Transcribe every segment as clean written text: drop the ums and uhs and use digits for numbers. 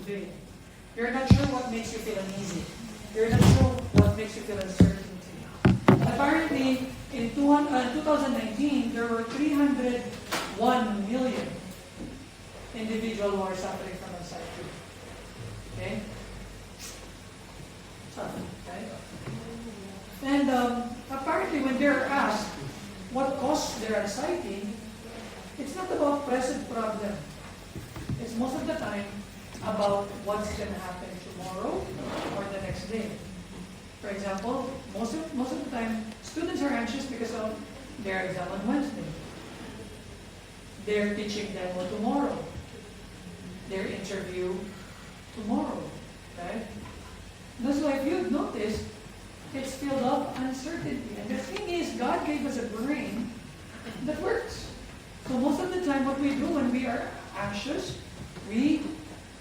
today. You're not sure what makes you feel uneasy. You're not sure what makes you feel uncertainty. Apparently, in 2019, there were 301 million individuals who are suffering from anxiety. Okay? Suffering, okay? And apparently, when they're asked what caused their anxiety, it's not about present problem. It's most of the time about what's going to happen tomorrow or the next day. For example, most of the time, students are anxious because of their exam on Wednesday, their teaching demo tomorrow, their interview tomorrow. Okay? That's why if you've noticed, it's filled up uncertainty. And the thing is, God gave us a brain that works. So most of the time, what we do when we are anxious, we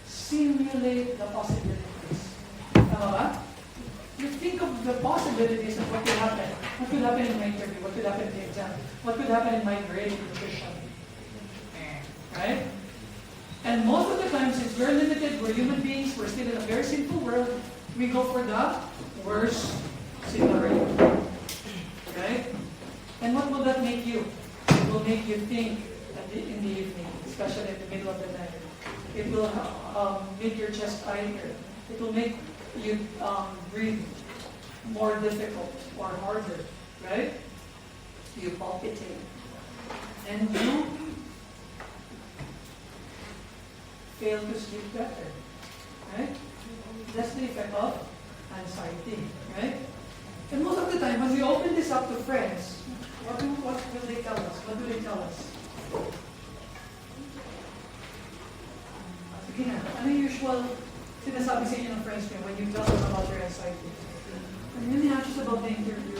simulate the possibilities. Tama ba? You think of the possibilities of what could happen. What could happen in my interview? What could happen in the exam? What could happen in my grade nutrition? Right? And most of the time, since we're limited, we're human beings, we're still in a very sinful world, we go for the worst scenario. Okay? And what will that make you? It will make you think in the evening, especially in the middle of the night. It will make your chest tighter. It will make you breathe more difficult or harder, right? You palpitate. And you fail to sleep better, right? That's the effect of anxiety, right? And most of the time, when we open this up to friends, what will they tell us? What do they tell us? Sige na, ano yung usual sinasabi sa inyo ng friends niyo when you tell them about your anxiety? I'm really anxious about the interview.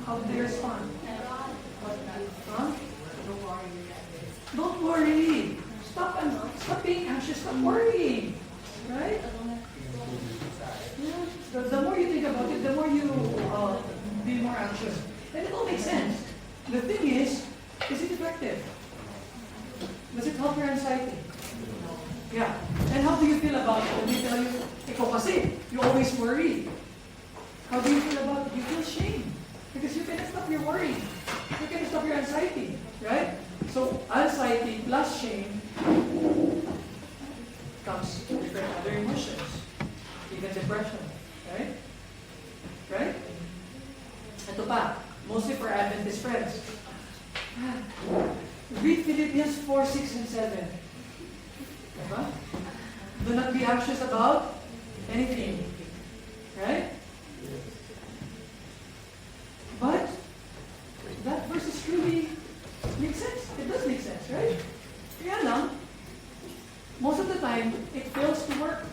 How do they respond? Huh? Don't worry. Stop being anxious. Stop worrying. Right? Yeah. The more you think about it, the more you be more anxious. And it all makes sense. The thing is it effective? Does it help your anxiety? Yeah. And how do you feel about it? When they tell you, ikaw kasi, you always worry. How do you feel about it? You feel shame. Because you cannot stop your worry. You cannot stop your anxiety. Right? So, anxiety plus shame comes different other emotions. Even depression. Right? Right? Ito pa, mostly for Adventist friends. Read Philippians 4, 6, and 7. Diba? Do not be anxious about anything. Right? But that verse is truly makes sense. It does make sense, right? Kaya lang, most of the time, it fails to work.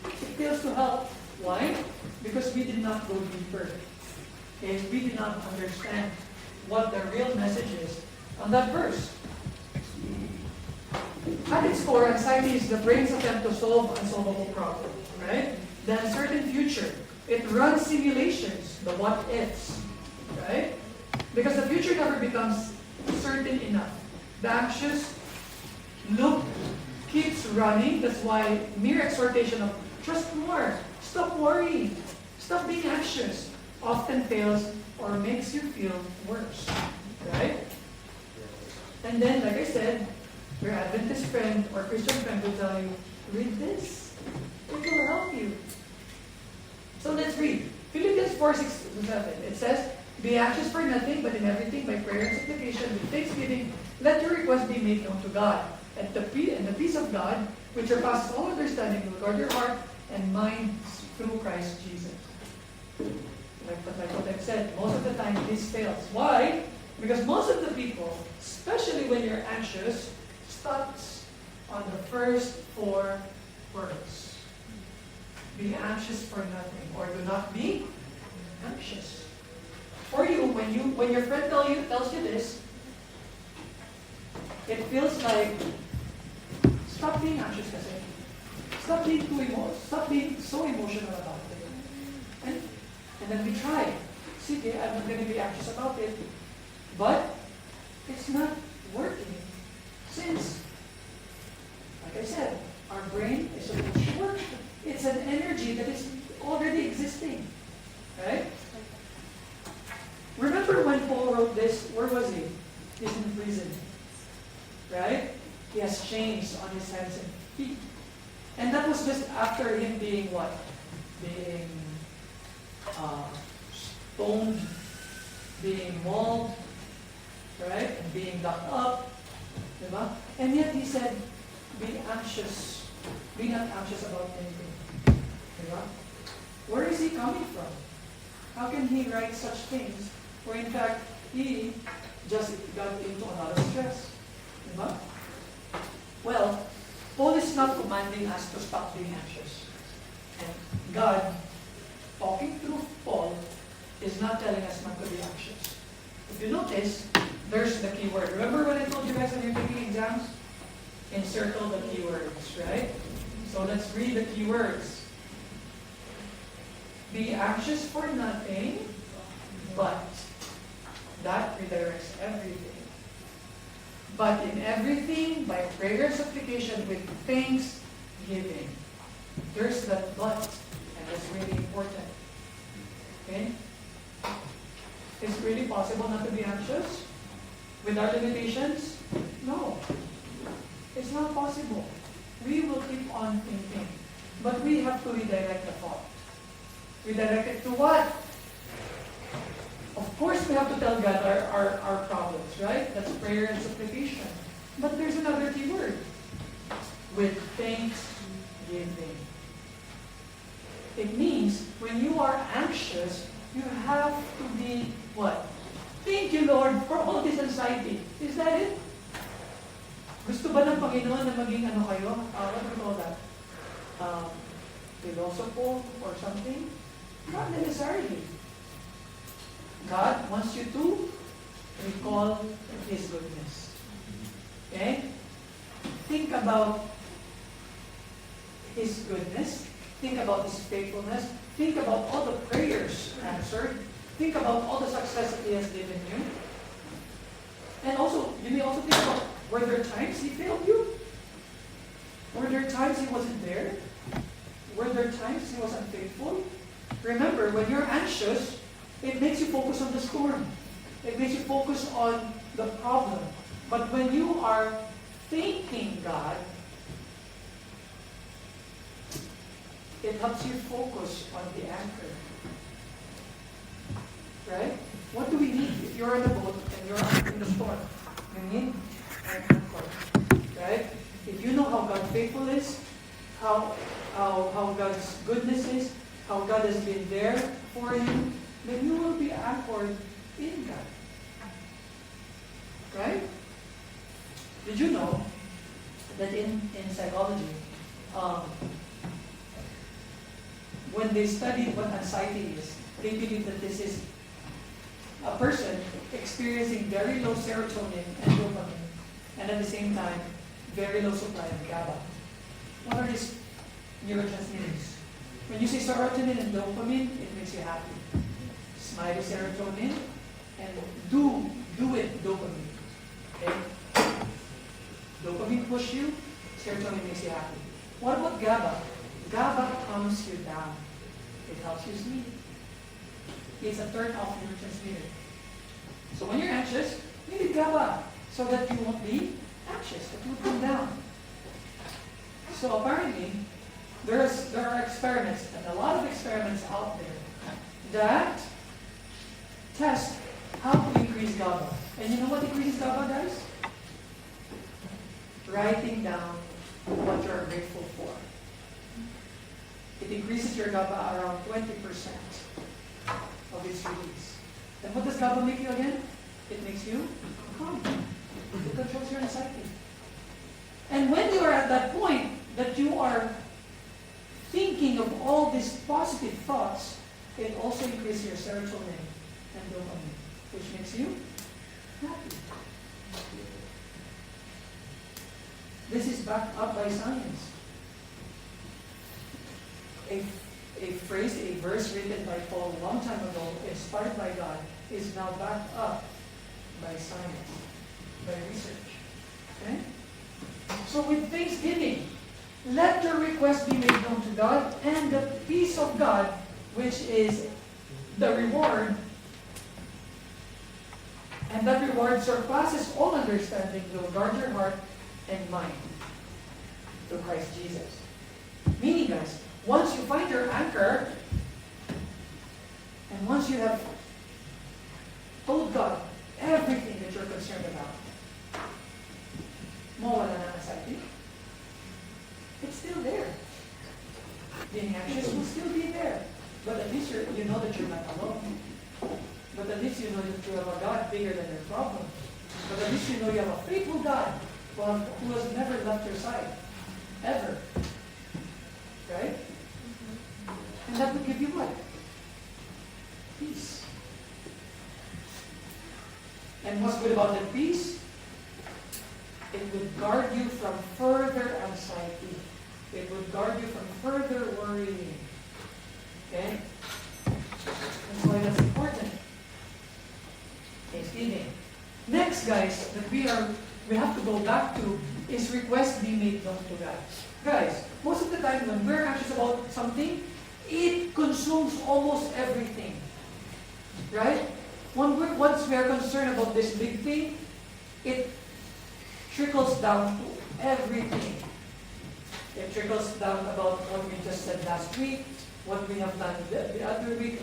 It fails to help. Why? Because we did not go deeper. Okay? We did not understand what the real message is on that verse. At its core, anxiety is the brain's attempt to solve unsolvable problems, right? The uncertain future. It runs simulations, the what ifs, right? Because the future never becomes certain enough. The anxious loop keeps running. That's why mere exhortation of trust more, stop worrying, stop being anxious, often fails or makes you feel worse, right? And then, like I said, your Adventist friend or Christian friend will tell you, read this. It will help you. So let's read. Philippians 4, 6 to 7. It says, be anxious for nothing, but in everything by prayer and supplication with thanksgiving, let your requests be made known to God. And the peace of God, which surpasses all understanding, will guard your heart and mind through Christ Jesus. Like what I've said, most of the time this fails. Why? Because most of the people, especially when you're anxious, stops on the first 4 words. Be anxious for nothing, or do not be anxious. For you, when your friend tells you this, it feels like stop being anxious kasi. Stop being so emotional about it. And then we try. Sige, I'm not going to be anxious about it. But it's not working. Since, like I said, Our brain is supposed to work. It's an energy that is already existing. Right? Remember when Paul wrote this, where was he? He's in prison. Right? He has chains on his hands and feet. And that was just after him being what? Being stoned, being mauled, right? And being locked up. Diba? And yet he said, be anxious. Be not anxious about anything. Diba? Where is he coming from? How can he write such things where in fact he just got into a lot of stress? Diba? Well, Paul is not commanding us to stop being anxious. And God, talking through Paul, is not telling us not to be anxious. If you notice, there's the key word. Remember when I told you guys when you're taking exams? Encircle the keywords, right? So let's read the keywords. Be anxious for nothing, but that redirects everything. But in everything, by prayer and supplication with thanksgiving. There's that but, and that's really important. Okay? Is it really possible not to be anxious? With our limitations? No. It's not possible. We will keep on thinking. But we have to redirect the thought. Redirect it to what? Of course, we have to tell God our problems, right? That's prayer and supplication. But there's another key word. With thanksgiving. It means when you are anxious, you have to be what? Thank you, Lord, for all this anxiety. Is that it? Gusto ba ng Panginoon na maging ano kayo? What do you call that? Philosopher or something? Not necessarily. God wants you to recall His goodness. Okay? Think about His goodness. Think about His faithfulness. Think about all the prayers answered. Think about all the success that He has given you. And also, you may also think about, were there times He failed you? Were there times He wasn't there? Were there times He was unfaithful? Remember, when you're anxious, it makes you focus on the storm. It makes you focus on the problem. But when you are thanking God, it helps you focus on the anchor. Right? What do we need if you're in a boat and you're in the storm? You need an anchor. Right? If you know how God faithful is, how God's goodness is, how God has been there for you, then you will be anchored in God. Right? Did you know that in psychology, when they studied what anxiety is, they believe that this is a person experiencing very low serotonin and dopamine, and at the same time, very low supply of GABA. What are these neurotransmitters? When you say serotonin and dopamine, it makes you happy. Smiley serotonin and do it dopamine. Okay? Dopamine push you, serotonin makes you happy. What about GABA? GABA calms you down. It helps you sleep. It's a turn-off neurotransmitter. So when you're anxious, you need GABA so that you won't be anxious, that you will come down. So apparently, there are experiments, and a lot of experiments out there that test how to increase GABA. And you know what increases GABA, guys? Writing down what you're grateful for. It increases your GABA around 20% of its release. And what does GABA make you again? It makes you calm. It controls your anxiety. And when you are at that point that you are thinking of all these positive thoughts, it also increases your serotonin and dopamine, which makes you happy. This is backed up by science. A phrase, a verse written by Paul a long time ago, inspired by God, is now backed up by science, by research. Okay? So with thanksgiving, let your request be made known to God, and the peace of God, which is the reward, and that reward surpasses all understanding, will guard your heart and mind through Christ Jesus. Meaning, guys, once you find your anchor, and once you have told God everything that you're concerned about, mawala na anxiety. It's still there. Being anxious will still be there. But at least you know that you're not alone. But at least you know that you have a God bigger than your problem. But at least you know you have a faithful God who has never left your side. Ever. Right? And that will give you what? Peace. And what's good about the peace? It would guard you from further anxiety. It would guard you from further worrying. Okay? That's why that's important. Thanksgiving. Next, guys, that we have to go back to is request be made known to God. Guys, most of the time when we're anxious about something, it consumes almost everything. Right? Once we are concerned about this big thing, it trickles down to everything. It trickles down about what we just said last week, what we have done the other week,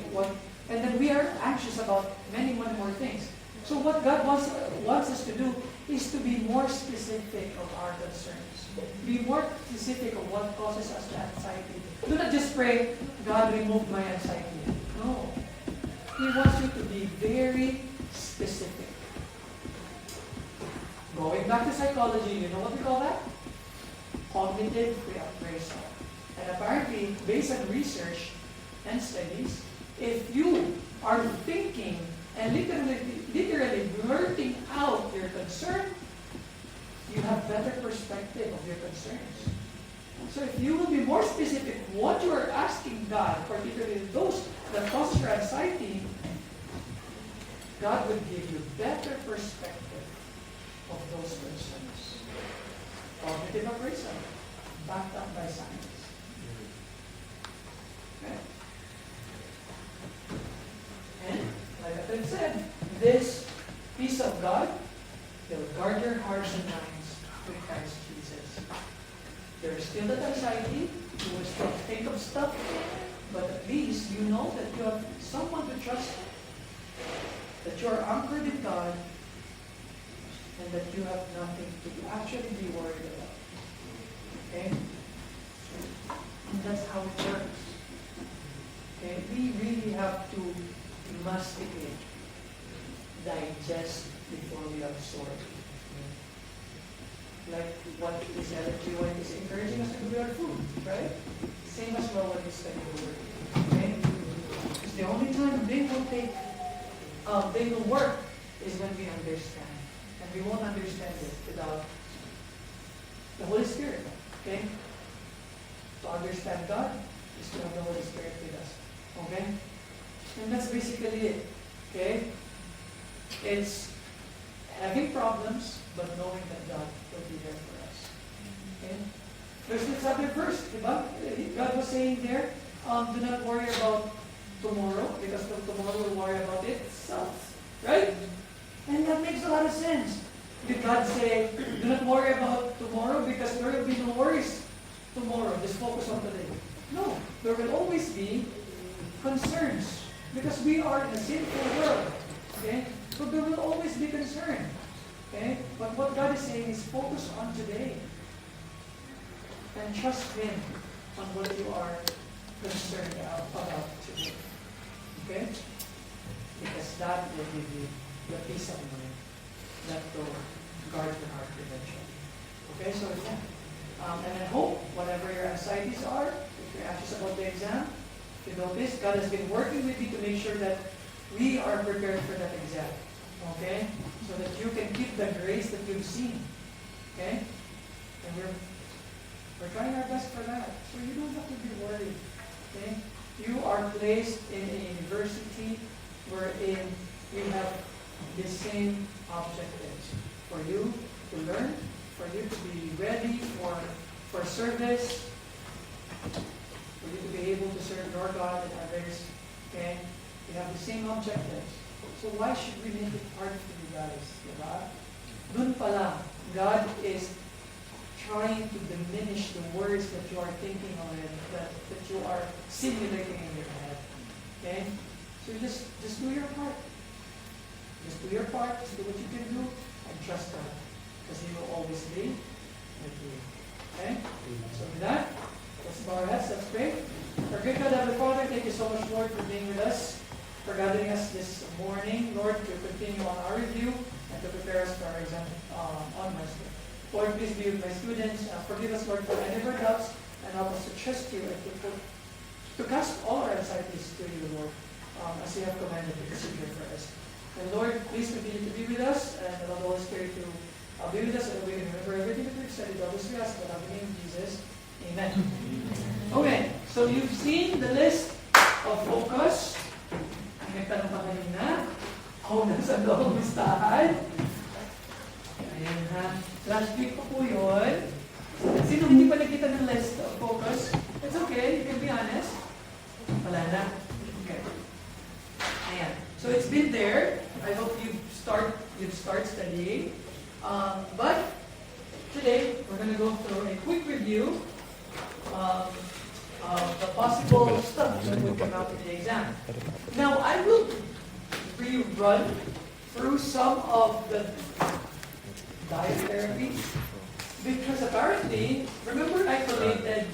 and then we are anxious about many more things. So what God wants us to do is to be more specific of our concerns. Be more specific of what causes us the anxiety. Do not just pray, God, remove my anxiety. No. He wants you to be very specific. Going back to psychology, you know what we call that? Cognitive reappraisal. And apparently, based on research and studies, if you are thinking and literally blurting out your concern, you have better perspective of your concerns. So if you will be more specific what you are asking God, particularly those that cause your anxiety, God will give you better perspective of those concerns. Cognitive appraisal, backed up by science. Okay? And like I said, this peace of God will guard your hearts and minds with Christ Jesus. There is still that anxiety, you will still think of stuff, but at least you know that you have someone to trust, that you are anchored in God, and that you have nothing to actually be worried about. Okay? And that's how it works. Okay? We really have to masticate, digest before we absorb. Like what this L.G. White is encouraging us to do with our food, right? Same as well when we study the Word. Okay? Because the only time they will work is when we understand. And we won't understand it without the Holy Spirit. Okay? To understand God is to have the Holy Spirit with us. Okay? And that's basically it. Okay? It's having problems, but knowing that God will be there for us. Okay? There's this other verse, diba? God was saying there, do not worry about tomorrow, because tomorrow will worry about itself. Right? And that makes a lot of sense. Did God say, do not worry about tomorrow because there will be no worries tomorrow. Just focus on today. No. There will always be concerns because we are in a sinful world. Okay? So there will always be concern. Okay? But what God is saying is focus on today. And trust Him on what you are concerned about today. Okay? Because that will give you the peace of mind that will guard your heart eventually. Okay, so yeah. And I hope whatever your anxieties are, if you're anxious about the exam, you know this, God has been working with you to make sure that we are prepared for that exam. Okay? So that you can keep the grace that you've seen. Okay? And we're trying our best for that. So you don't have to be worried. Okay? You are placed in a university wherein you have the same objectives. For you to learn, for you to be ready for service, for you to be able to serve your God and others. Okay? We have the same objectives. So why should we make it hard for you guys? Diba? Dun pala, God is trying to diminish the words that you are thinking already, that you are simulating in your head. Okay? So just do your part. Just do your part, just do what you can do, and trust God. Because He will always be with you. Okay? So with that, let's bow our heads, let's pray. Our great God, Heavenly Father, thank you so much, Lord, for being with us, for gathering us this morning, Lord, to continue on our review and to prepare us for our exam on Wednesday. Lord, please be with my students. Forgive us, Lord, for any of our doubts, and help us to trust you and to cast all our anxieties to you, Lord, as you have commanded to procedure for us. And Lord, please continue to be with us, and allow the Holy Spirit to be with us, and we can remember everything that we've studied. All this we ask in the name of Jesus. Amen. Okay, so you've seen the list of focus. May tanong pa kanina. Kung nasa loob listahan. Ayan ha. Last week pa po yun. Sino hindi pa nakita ng list of focus? It's okay, you can be honest. Wala na. Okay. Ayan. So it's been there. I hope you've start studying. But today we're going to go through a quick review of the possible stuff that will come out in the exam. Now I will rerun through some of the diet therapies because apparently, remember I collated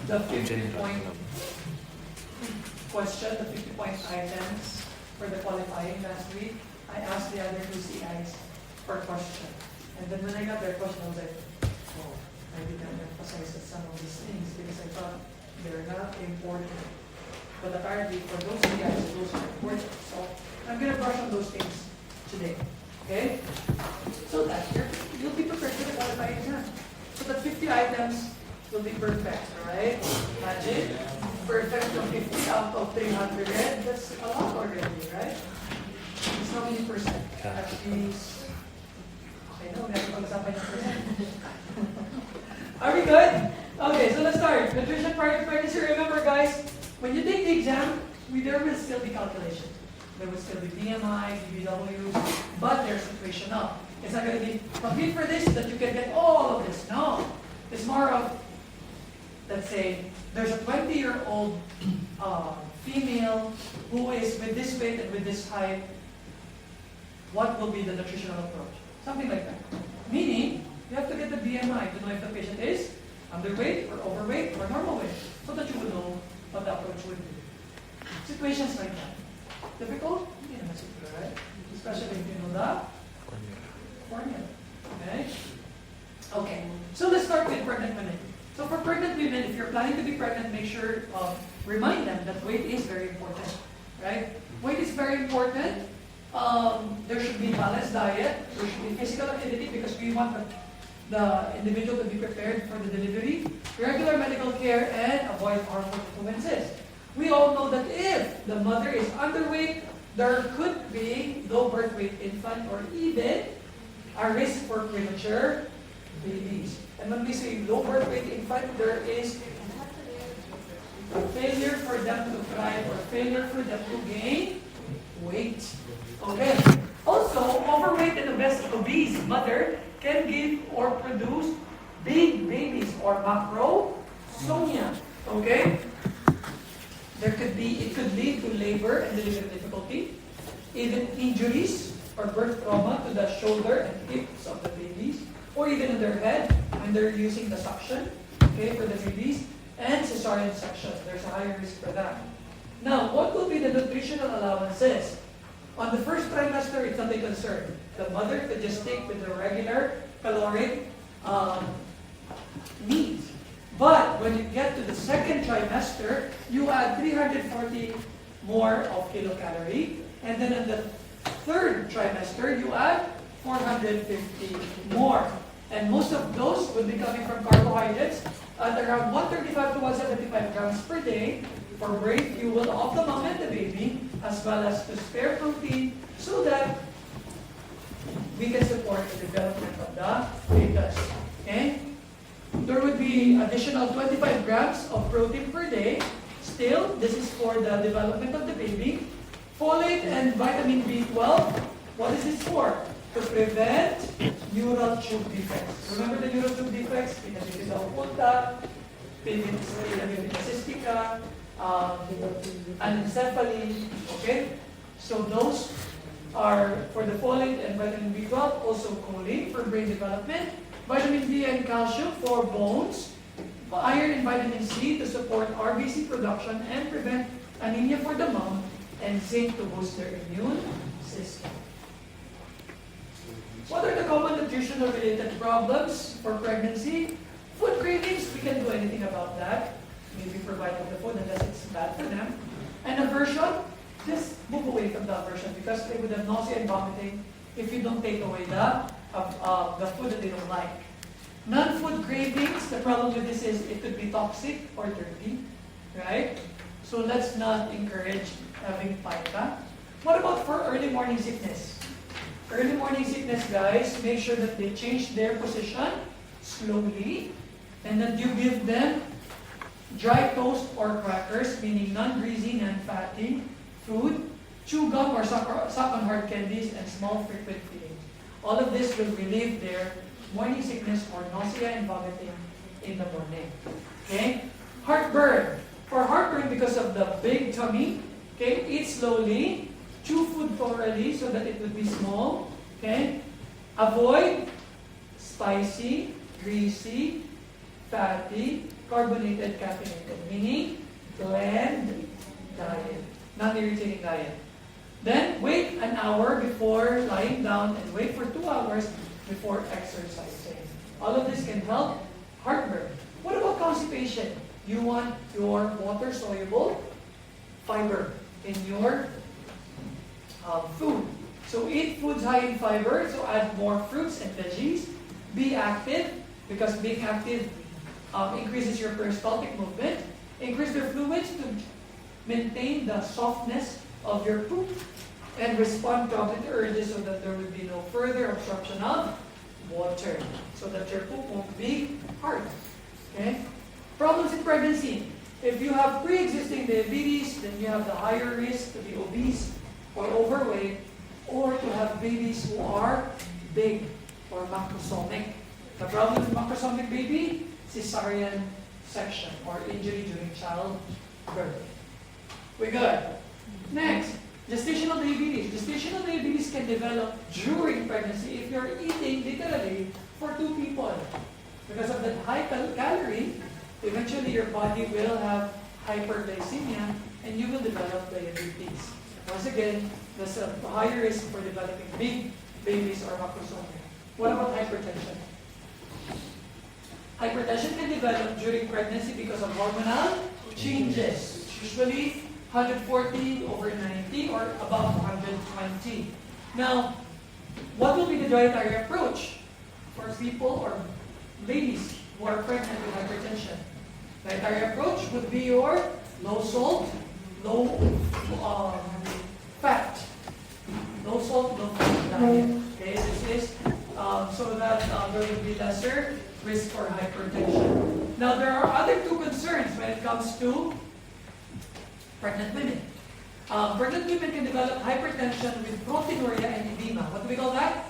the 50-point question, the 50-point items for the qualifying last week. I asked the other two CIs for a question. And then when I got their question, I was like, oh, I didn't emphasize some of these things because I thought they're not important. But apparently for those CIs, those are important. So I'm going to brush on those things today. Okay? So that you'll be prepared for the qualifying exam. So that 50 items will be perfect, alright? Imagine, perfect from 50 out of 300. That's a lot already, right? It's how many percent? At least, I know, never pag-usapan yung percent. Are we good? Okay, so let's start. Nutrition prior to pregnancy. Remember guys, when you take the exam, there will still be calculations. There will still be BMI, BBW, but there's situational. It's not going to be complete for this that you can get all of this. No. It's more of, let's say, there's a 20-year-old female who is with this weight and with this height. What will be the nutritional approach? Something like that. Meaning, you have to get the BMI to know if the patient is underweight or overweight or normal weight, so that you will know what the approach would be. Situations like that. Difficult? Hindi naman siguro, right? Especially if you know the formula. Okay? Okay. So let's start with pregnant women. So for pregnant women, if you're planning to be pregnant, make sure, remind them that weight is very important. Right? Weight is very important. There should be balanced diet. There should be physical activity because we want the individual to be prepared for the delivery. Regular medical care and avoid harmful influences. We all know that if the mother is underweight, there could be low birth weight infant or even a risk for premature babies. And when we say low birth weight infant, there is a failure for them to thrive or failure for them to gain weight. Okay. Also, overweight and obese mother can give or produce big babies or macrosomia. Okay. It could lead to labor and delivery difficulty, even injuries or birth trauma to the shoulder and hips of the babies, or even in their head when they're using the suction, okay, for the babies, and cesarean section. There's a higher risk for that. Now, what will be the nutritional allowances? On the first trimester, it's not a concern. The mother could just stick with the regular caloric needs. But when you get to the second trimester, you add 340 more of kilocalorie. And then in the third trimester, you add 450 more. And most of those would be coming from carbohydrates at around 135 to 175 grams per day for brain fuel of the mom and the baby, as well as to spare protein so that we can support the development of the fetus. Okay? there would be additional 25 grams of protein per day. Still, this is for the development of the baby. Folate and vitamin B12, what is this for? To prevent neural tube defects. Remember the neural tube defects? Pinagpipita oculta, pinagpipita cystica, anencephaly, okay? So those are for the folate and vitamin B12, also choline for brain development, vitamin D and calcium for bones, iron and vitamin C to support RBC production and prevent anemia for the mom, and zinc to boost their immune system. What are the common nutritional related problems for pregnancy? Food cravings, we can't do anything about that. Maybe provide them the food unless it's bad for them. And aversion, just move away from the aversion because they would have nausea and vomiting if you don't take away the food that they don't like. Non-food cravings, the problem with this is it could be toxic or dirty, right? So let's not encourage having pica. What about for early morning sickness? Early morning sickness, guys, make sure that they change their position slowly and that you give them dry toast or crackers, meaning non-greasy, non-fatty food, chew gum or suck on hard candies, and small frequent feeding. All of this will relieve their morning sickness or nausea and vomiting in the morning. Okay? Heartburn. For heartburn, because of the big tummy, okay, eat slowly, chew food thoroughly so that it would be small. Okay? Avoid spicy, greasy, fatty, carbonated, caffeinated, meaning bland diet, non-irritating diet. Then wait an hour before lying down and wait for 2 hours before exercising. All of this can help heartburn. What about constipation? You want your water-soluble fiber in your food. So eat foods high in fiber, so add more fruits and veggies. Be active, because being active increases your peristaltic movement. Increase the fluids to maintain the softness of your poop and respond promptly to urges so that there will be no further absorption of water, so that your poop won't be hard. Okay? Problems in pregnancy. If you have pre-existing diabetes, then you have the higher risk to be obese or overweight, or to have babies who are big or macrosomic. The problem with macrosomic baby, cesarean section or injury during childbirth. We good. Next, gestational diabetes. Gestational diabetes can develop during pregnancy if you're eating literally for 2 people. Because of that high calorie, eventually your body will have hyperglycemia and you will develop diabetes. Once again, there's a higher risk for developing big babies or macrosomic. What about hypertension? Hypertension can develop during pregnancy because of hormonal changes. Usually 140/90 or above 120. Now, what will be the dietary approach for people or ladies who are pregnant with hypertension? Dietary approach would be your low salt, low fat. Low salt, low fat diet. Okay, this is so that there will be lesser risk for hypertension. Now, there are other 2 concerns when it comes to pregnant women. Pregnant women can develop hypertension with proteinuria and edema. What do we call that?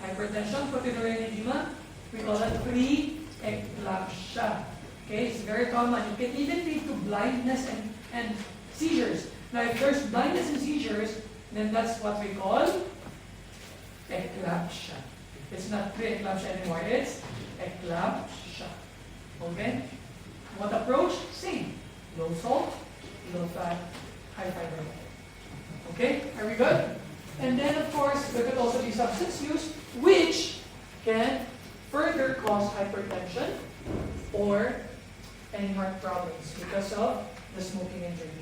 Hypertension, proteinuria, and edema. We call that preeclampsia. Okay, it's very common. It can even lead to blindness and seizures. Now, if there's blindness and seizures, then that's what we call eclampsia. It's not preeclampsia anymore. It's eclampsia. Okay? What approach? Same. Low salt, low fat, high fiber. Okay? Are we good? And then, of course, there could also be substance use, which can further cause hypertension or any heart problems because of the smoking and drinking.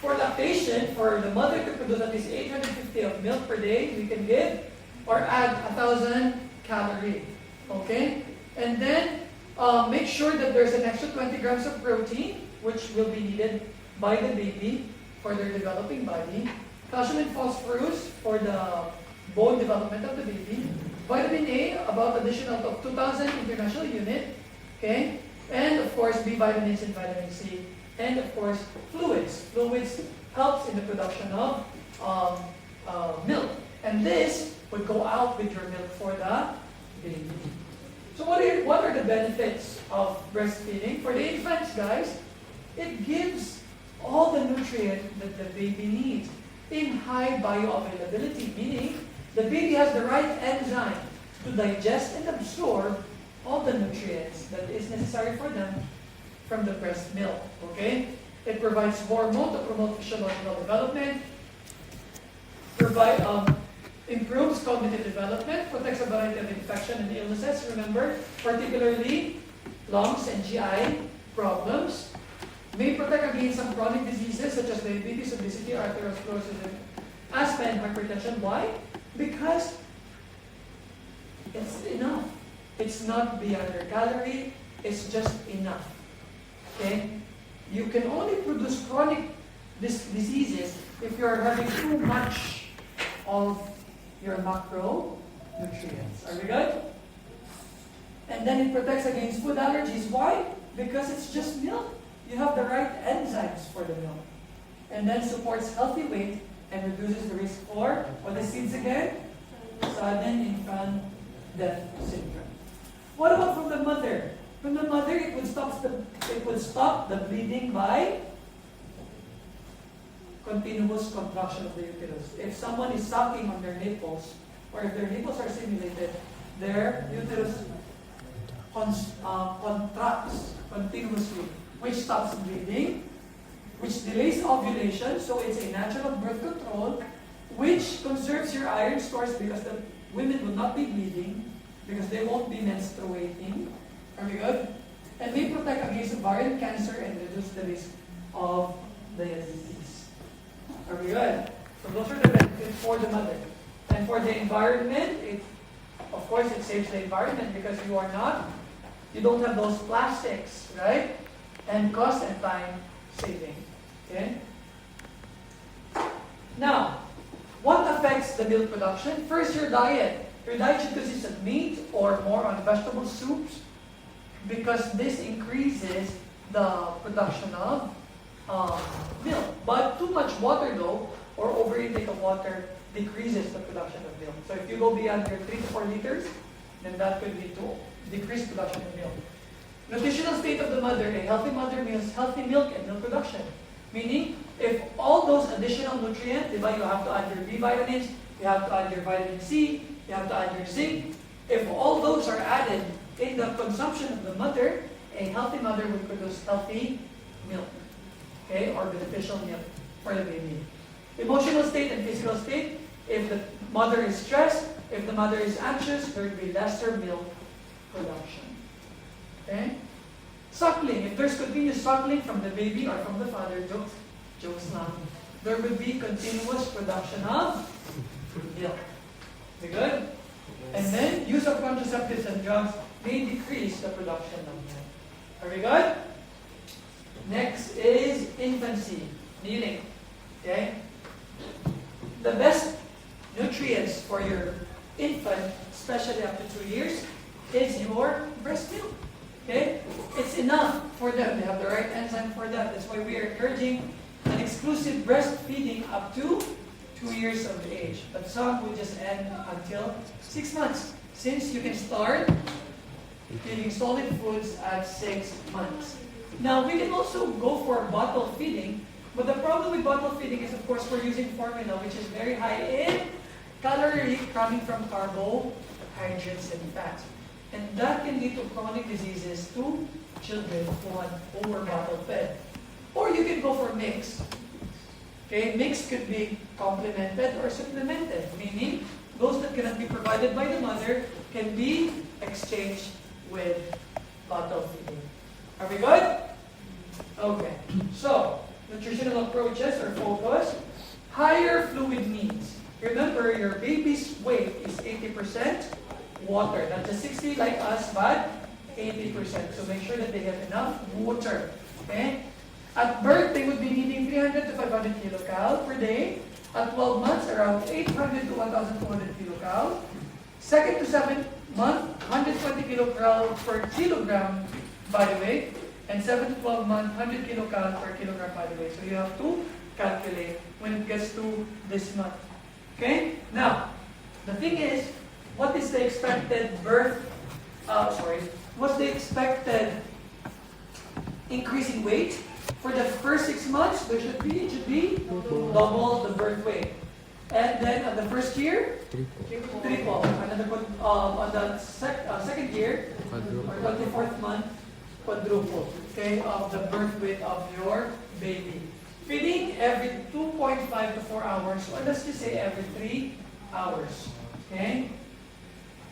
For lactation, for the mother to produce at least 850 of milk per day, we can give or add 1,000 calories. Okay? And then make sure that there's an extra 20 grams of protein, which will be needed by the baby for their developing body. Calcium and phosphorus for the bone development of the baby. Vitamin A, about additional of 2,000 international unit. Okay? And of course, B vitamins and vitamin C. And of course, fluids. Fluids helps in the production of milk. And this would go out with your milk for the baby. So what are the benefits of breastfeeding? For the infants, guys, it gives all the nutrients that the baby needs in high bioavailability, meaning the baby has the right enzyme to digest and absorb all the nutrients that is necessary for them from the breast milk. Okay? It provides hormone to promote physiological development, improves cognitive development, protects a variety of infection and illnesses, remember, particularly lungs and GI problems, may protect against some chronic diseases such as diabetes, obesity, arteriosclerosis, asthma, and hypertension. Why? Because it's enough. It's not beyond your calorie, it's just enough. Okay? You can only produce chronic diseases if you are having too much of your macronutrients. Are we good? And then it protects against food allergies. Why? Because it's just milk. You have the right enzymes for the milk. And then supports healthy weight and reduces the risk for, what is SIDS again? Sudden infant death syndrome. What about from the mother? From the mother, it would stop the bleeding by continuous contraction of the uterus. If someone is sucking on their nipples, or if their nipples are stimulated, their uterus contracts continuously, which stops bleeding, which delays ovulation, so it's a natural birth control, which conserves your iron stores because the women will not be bleeding, because they won't be menstruating. Are we good? And may protect against ovarian cancer and reduce the risk of diabetes. Are we good? So those are the benefits for the mother. And for the environment, of course it saves the environment because you don't have those plastics, right? And cost and time saving. Okay? Now, what affects the milk production? First, your diet. Your diet should consist of meat or more on vegetable soups because this increases the production of milk. But too much water though, or over intake of water, decreases the production of milk. So if you go beyond your 3 to 4 liters, then that could lead to decreased production of milk. Nutritional state of the mother. A healthy mother means healthy milk and milk production. Meaning, if all those additional nutrients, you have to add your B vitamins, you have to add your vitamin C, you have to add your zinc. If all those are added in the consumption of the mother, a healthy mother will produce healthy milk. Okay, or beneficial milk for the baby. Emotional state and physical state. If the mother is stressed, if the mother is anxious, there will be lesser milk production. Okay? Suckling. If there's continuous suckling from the baby or from the father, jokes lang, there will be continuous production of milk. Is it good? And then, use of contraceptives and drugs may decrease the production of milk. Are we good? Next is infancy, kneeling. Okay? The best nutrients for your infant, especially up to 2 years, is your breast milk. Okay? It's enough for them. They have the right enzyme for that. That's why we are encouraging an exclusive breastfeeding up to 2 years of age. But some will just end until 6 months. Since you can start feeding solid foods at 6 months. Now, we can also go for bottle feeding. But the problem with bottle feeding is, of course, we're using formula, which is very high in calorie coming from carbohydrates and fats. And that can lead to chronic diseases to children who are bottle fed. Or you can go for mixed. Okay, mixed could be complemented or supplemented, meaning those that cannot be provided by the mother can be exchanged with bottle feeding. Are we good? Okay. So, nutritional approaches are focused. Higher fluid needs. Remember, your baby's weight is 80% water. Not just 60 like us, but 80%. So make sure that they have enough water. Okay? At birth, they would be needing 300 to 500 kilocal per day. At 12 months, around 800 to 1,200 kilocal. Second to seventh month, 120 kilocal per kilogram body weight. And 7 to 12 month, 100 kilocal per kilogram body weight. So you have to calculate when it gets to this month. Okay? Now, the thing is, what is the expected what's the expected increase in weight? For the first 6 months, it should be double the birth weight. And then on the first year, triple. And then on the second year, or 24th month, quadruple, okay, of the birth weight of your baby. Feeding every 2.5 to 4 hours, or let's just say every 3 hours. Okay?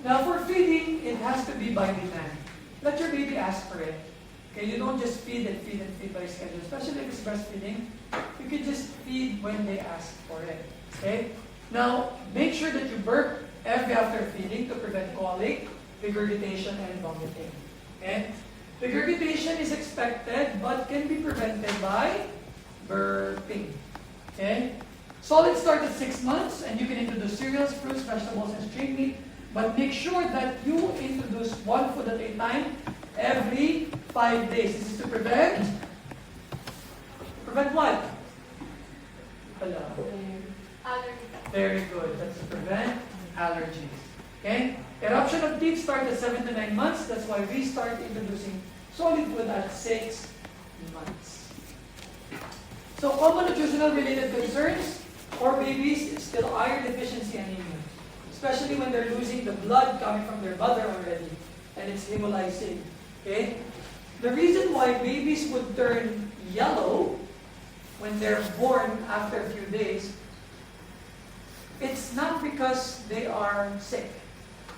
Now for feeding, it has to be by demand. Let your baby ask for it. Okay, you don't just feed and feed and feed by schedule. Especially if it's breastfeeding, you can just feed when they ask for it. Okay? Now, make sure that you burp every after feeding to prevent colic, regurgitation, and vomiting. Okay? Regurgitation is expected but can be prevented by burping. Okay? Solids start at 6 months and you can introduce cereals, fruits, vegetables, and string meat. But make sure that you introduce one food at a time every 5 days. This is to prevent what? Allergies. Very good. That's to prevent allergies. Okay? Eruption of teeth start at 7 to 9 months. That's why we start introducing solid food at 6 months. So common nutritional related concerns for babies is still iron deficiency anemia. Especially when they're losing the blood coming from their mother already. And it's hemolyzing. Okay? The reason why babies would turn yellow when they're born after a few days, it's not because they are sick.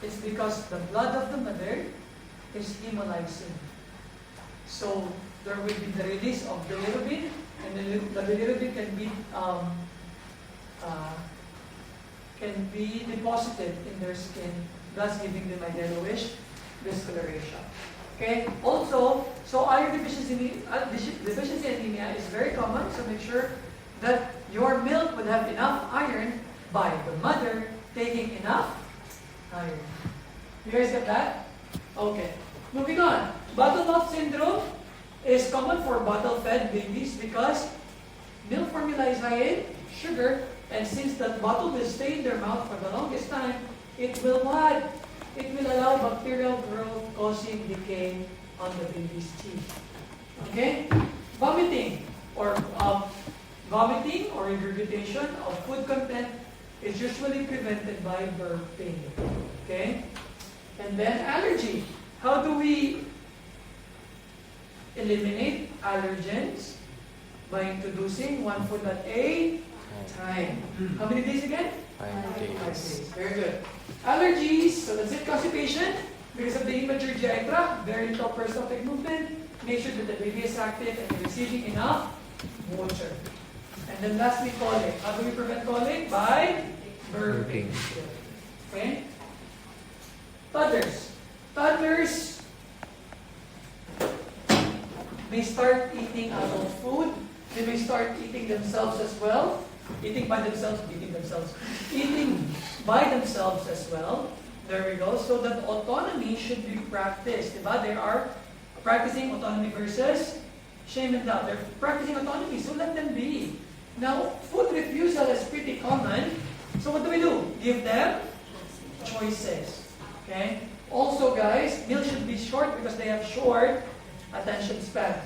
It's because the blood of the mother is hemolyzing. So there will be the release of bilirubin, and the bilirubin can be deposited in their skin, thus giving them a yellowish discoloration. Okay. Also, so iron deficiency anemia is very common. So make sure that your milk would have enough iron by the mother taking enough iron. You guys get that? Okay. Moving on. Bottle mouth syndrome is common for bottle-fed babies because milk formula is high in sugar, and since that bottle will stay in their mouth for the longest time, it will what? It will allow bacterial growth, causing decay on the baby's teeth. Okay? Vomiting or regurgitation of food content is usually prevented by burping. Okay? And then allergy. How do we eliminate allergens? By introducing one food at a time. How many days again? 5 days. 5 days. Very good. Allergies, so that's it. Constipation, because of the immature GI tract, very little peristaltic movement. Make sure that the baby is active and receiving enough water. And then lastly, colic. How do we prevent colic? By burping. Okay? Toddlers. Toddlers may start eating adult food. They may start eating themselves as well. Eating by themselves as well. There we go. So that autonomy should be practiced. Diba? They are practicing autonomy versus shame and doubt. They're practicing autonomy, so let them be. Now, food refusal is pretty common. So what do? Give them choices. Okay? Also, guys, meals should be short because they have short attention span.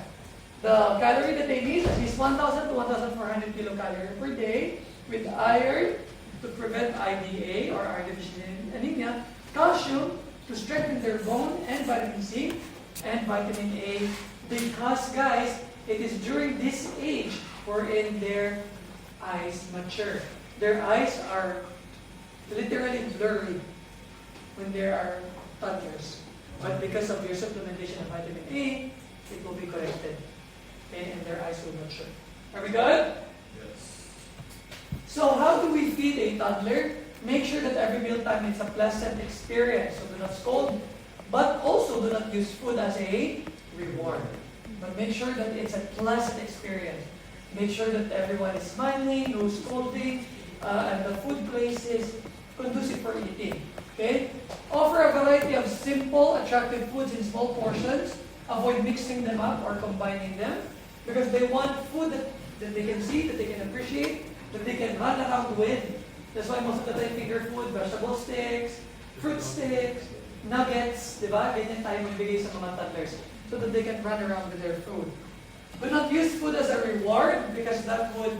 The calorie that they need is 1,000 to 1,400 kilocalories per day with iron to prevent IDA or iron deficiency anemia, calcium to strengthen their bone, and vitamin C and vitamin A because, guys, it is during this age wherein their eyes mature. Their eyes are literally blurry when they are toddlers. But because of your supplementation of vitamin A, it will be corrected. Okay, and their eyes will mature. Are we good? Yes. So how do we feed a toddler? Make sure that every mealtime is a pleasant experience. So do not scold, but also do not use food as a reward. But make sure that it's a pleasant experience. Make sure that everyone is smiling, no scolding, and the food place is conducive for eating. Okay? Offer a variety of simple, attractive foods in small portions. Avoid mixing them up or combining them because they want food that they can see, that they can appreciate, that they can run around with. That's why most of the time finger food, vegetable sticks, fruit sticks, nuggets, di ba? Ganyan tayo magbigay sa mga toddlers so that they can run around with their food. Do not use food as a reward because that would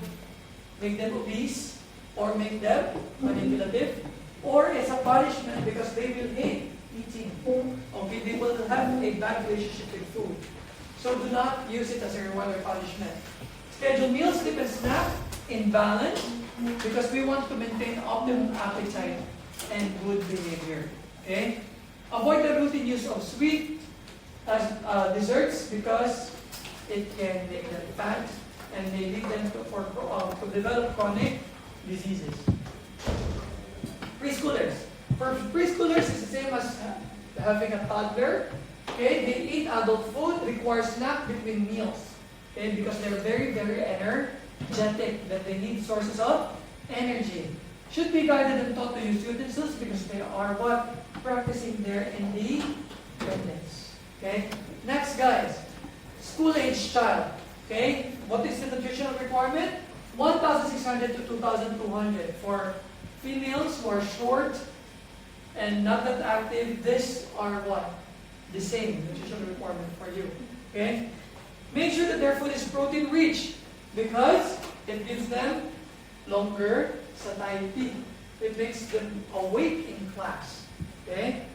make them obese or make them manipulative, or as a punishment because they will hate eating. Okay, they will have a bad relationship with food. So do not use it as a reward or punishment. Schedule meals, sleep, and snack in balance because we want to maintain optimum appetite and good behavior. Okay? Avoid the routine use of sweet as desserts because it can make them fat and may lead them to develop chronic diseases. Preschoolers. For preschoolers, it's the same as having a toddler. Okay, they eat adult food, require snack between meals. Okay, because they're very, very energetic, that they need sources of energy. Should be guided and taught to use utensils because they are what? Practicing their independence. Okay? Next, guys. School-age child. Okay? What is the nutritional requirement? 1,600 to 2,200. For females who are short and not that active, these are what? The same nutritional requirement for you. Okay? Make sure that their food is protein rich because it gives them longer satiety. It makes them awake in class. Okay?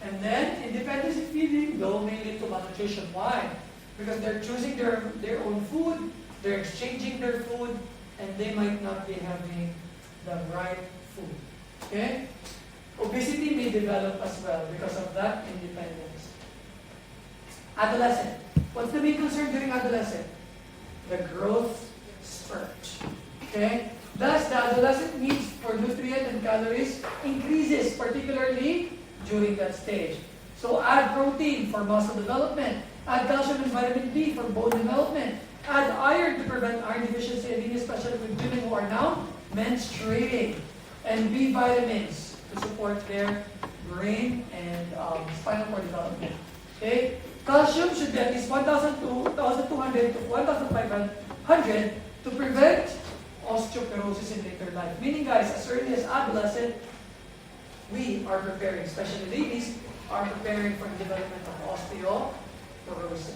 And then, independence in feeding, though, may lead to malnutrition. Why? Because they're choosing their own food, they're exchanging their food, and they might not be having the right food. Okay? Obesity may develop as well because of that independence. Adolescent. What's the main concern during adolescent? The growth spurt. Okay? Thus, the adolescent needs for nutrient and calories increases, particularly during that stage. So add protein for muscle development. Add calcium and vitamin D for bone development. Add iron to prevent iron deficiency anemia, especially with women who are now menstruating. And B vitamins to support their brain and spinal cord development. Okay? Calcium should be at least 1,200 to 1,500 to prevent osteoporosis in later life. Meaning, guys, as early as adolescent, we are preparing, especially ladies, are preparing for the development of osteoporosis.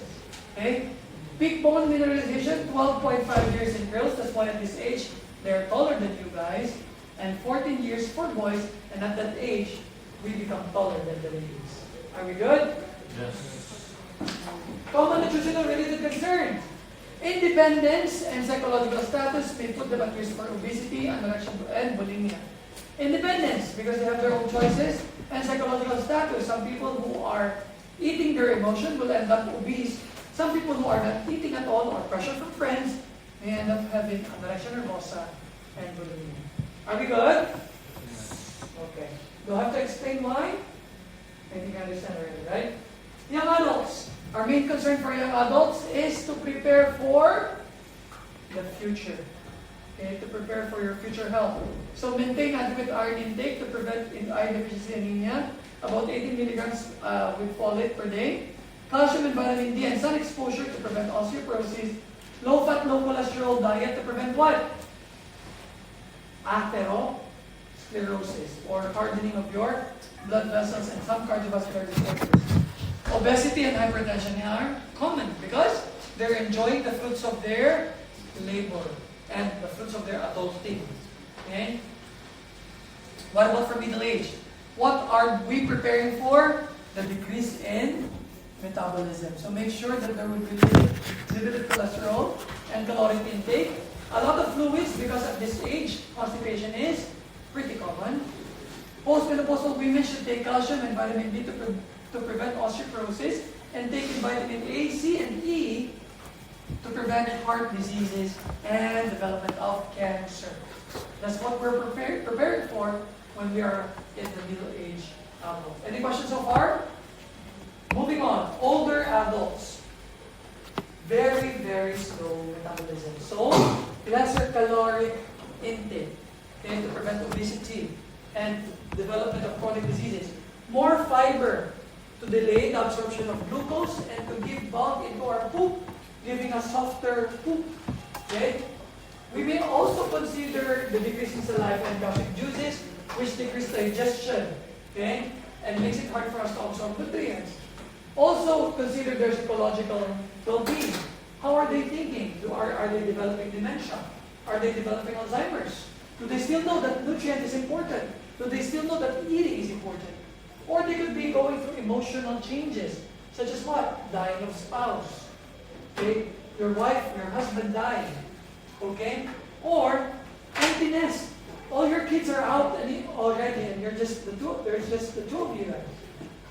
Okay? Peak bone mineralization, 12.5 years in girls. That's why at this age, they're taller than you guys. And 14 years for boys. And at that age, we become taller than the ladies. Are we good? Yes. Common nutritional related concerns. Independence and psychological status may put them at risk for obesity, anorexia, and bulimia. Independence, because they have their own choices, and psychological status. Some people who are eating their emotion will end up obese. Some people who are not eating at all or pressure from friends may end up having anorexia nervosa and bulimia. Are we good? Okay. Do I have to explain why? I think I understand already, right? Young adults. Our main concern for young adults is to prepare for the future. Okay, to prepare for your future health. So maintain adequate iron intake to prevent iron deficiency anemia. About 18 milligrams with folate per day. Calcium and vitamin D and sun exposure to prevent osteoporosis. Low-fat, low-cholesterol diet to prevent what? Atherosclerosis or hardening of your blood vessels and some cardiovascular disorders. Obesity and hypertension are common because they're enjoying the fruits of their labor and the fruits of their adulting. Okay? What about for middle age? What are we preparing for? The decrease in metabolism. So make sure that there will be limited cholesterol and caloric intake. A lot of fluids because at this age, constipation is pretty common. Postmenopausal women should take calcium and vitamin D to prevent osteoporosis and taking vitamin A, C, and E to prevent heart diseases and development of cancer. That's what we're prepared for when we are in the middle age adult. Any questions so far? Moving on, older adults. Very, very slow metabolism. So, lesser caloric intake to prevent obesity and development of chronic diseases. More fiber to delay the absorption of glucose and to give bulk into our poop, giving a softer poop. Okay? We may also consider the decrease in saliva and gastric juices, which decrease digestion, okay, and makes it hard for us to absorb nutrients. Also consider their psychological well-being. How are they thinking? Are they developing dementia? Are they developing Alzheimer's? Do they still know that nutrient is important? Do they still know that eating is important? Or they could be going through emotional changes, such as what? Dying of spouse. Okay? Your wife, your husband dying. Okay? Or emptiness. All your kids are out already and there's just the two of you guys.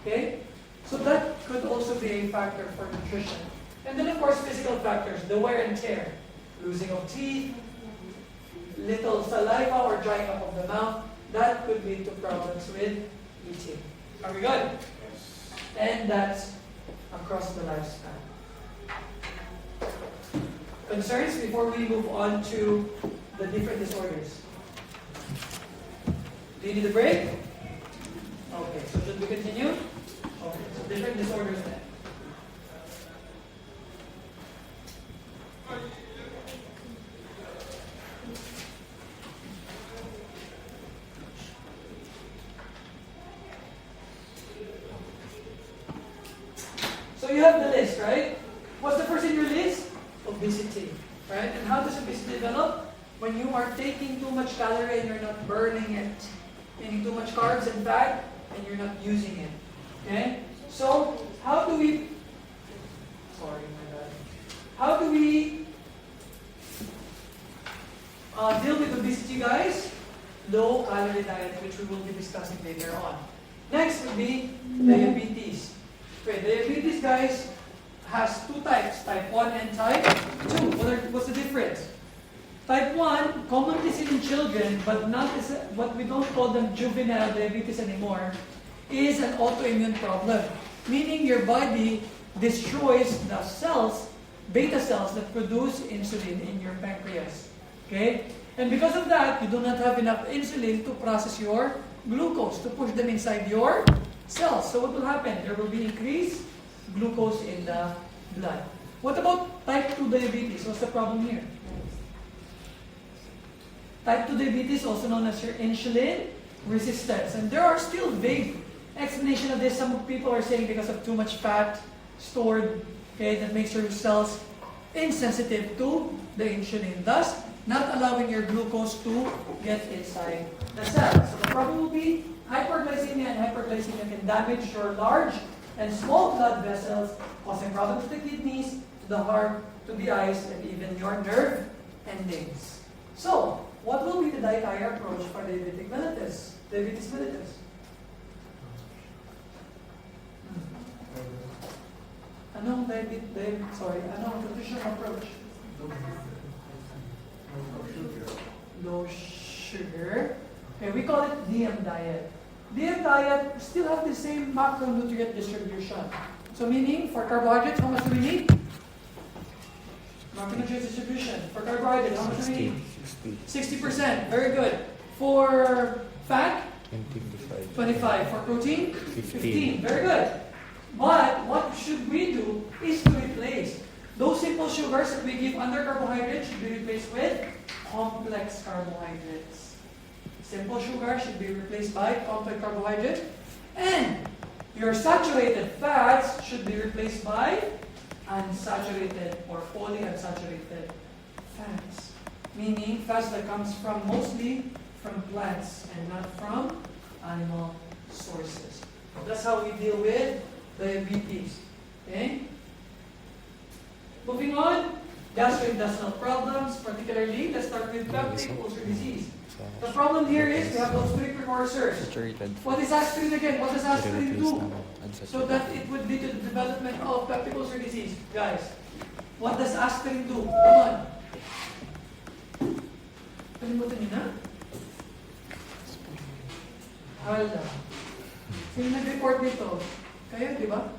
Okay? So that could also be a factor for nutrition. And then of course physical factors, the wear and tear. Losing of teeth, little saliva or drying up of the mouth. That could lead to problems with eating. Are we good? And that's across the lifespan. Concerns before we move on to the different disorders? Do you need a break? Okay, so should we continue? Okay, so different disorders then. So you have the list, right? What's the first in your list? Obesity, right? And how does obesity develop? When you are taking too much calorie and you're not burning it. Eating too much carbs and fat and you're not using it. Okay? So, how do we... Sorry, my bad. How do we deal with obesity, guys? Low-calorie diet, which we will be discussing later on. Next would be diabetes. Okay, diabetes, guys, has two types, type 1 and type 2. What's the difference? Type 1, commonly seen in children, but not as what we don't call them juvenile diabetes anymore, is an autoimmune problem. Meaning your body destroys the cells, beta cells that produce insulin in your pancreas. Okay? And because of that, you do not have enough insulin to process your glucose, to push them inside your cells. So what will happen? There will be increased glucose in the blood. What about type 2 diabetes? What's the problem here? Type 2 diabetes, also known as your insulin resistance. And there are still vague explanation of this. Some people are saying because of too much fat stored, okay, that makes your cells insensitive to the insulin, thus not allowing your glucose to get inside the cell. So the problem will be hyperglycemia, and hyperglycemia can damage your large and small blood vessels, causing problems to the kidneys, to the heart, to the eyes, and even your nerve endings. So, what will be the dietary approach for diabetes mellitus? Anong nutritional approach? Low sugar. Okay, we call it DM diet. DM diet still have the same macronutrient distribution. So meaning, for carbohydrates, how much do we need? Macronutrient distribution. For carbohydrates, how much do we need? 60%. Very good. For fat? 25. For protein? 15. Very good. But what should we do is to replace those simple sugars that we give under carbohydrates should be replaced with complex carbohydrates. Simple sugar should be replaced by complex carbohydrates. And your saturated fats should be replaced by unsaturated or polyunsaturated fats. Meaning fats that comes from mostly from plants and not from animal sources. That's how we deal with diabetes. Okay? Moving on, gastrointestinal problems, particularly, let's start with peptic ulcer disease. The problem here is we have those three precursors. What is aspirin again? What does aspirin do? So that it would lead to the development of peptic ulcer disease. Guys, what does aspirin do? Come on. Kalimutan niyo na? Hala. Sino nag-report dito? Kayo, di ba?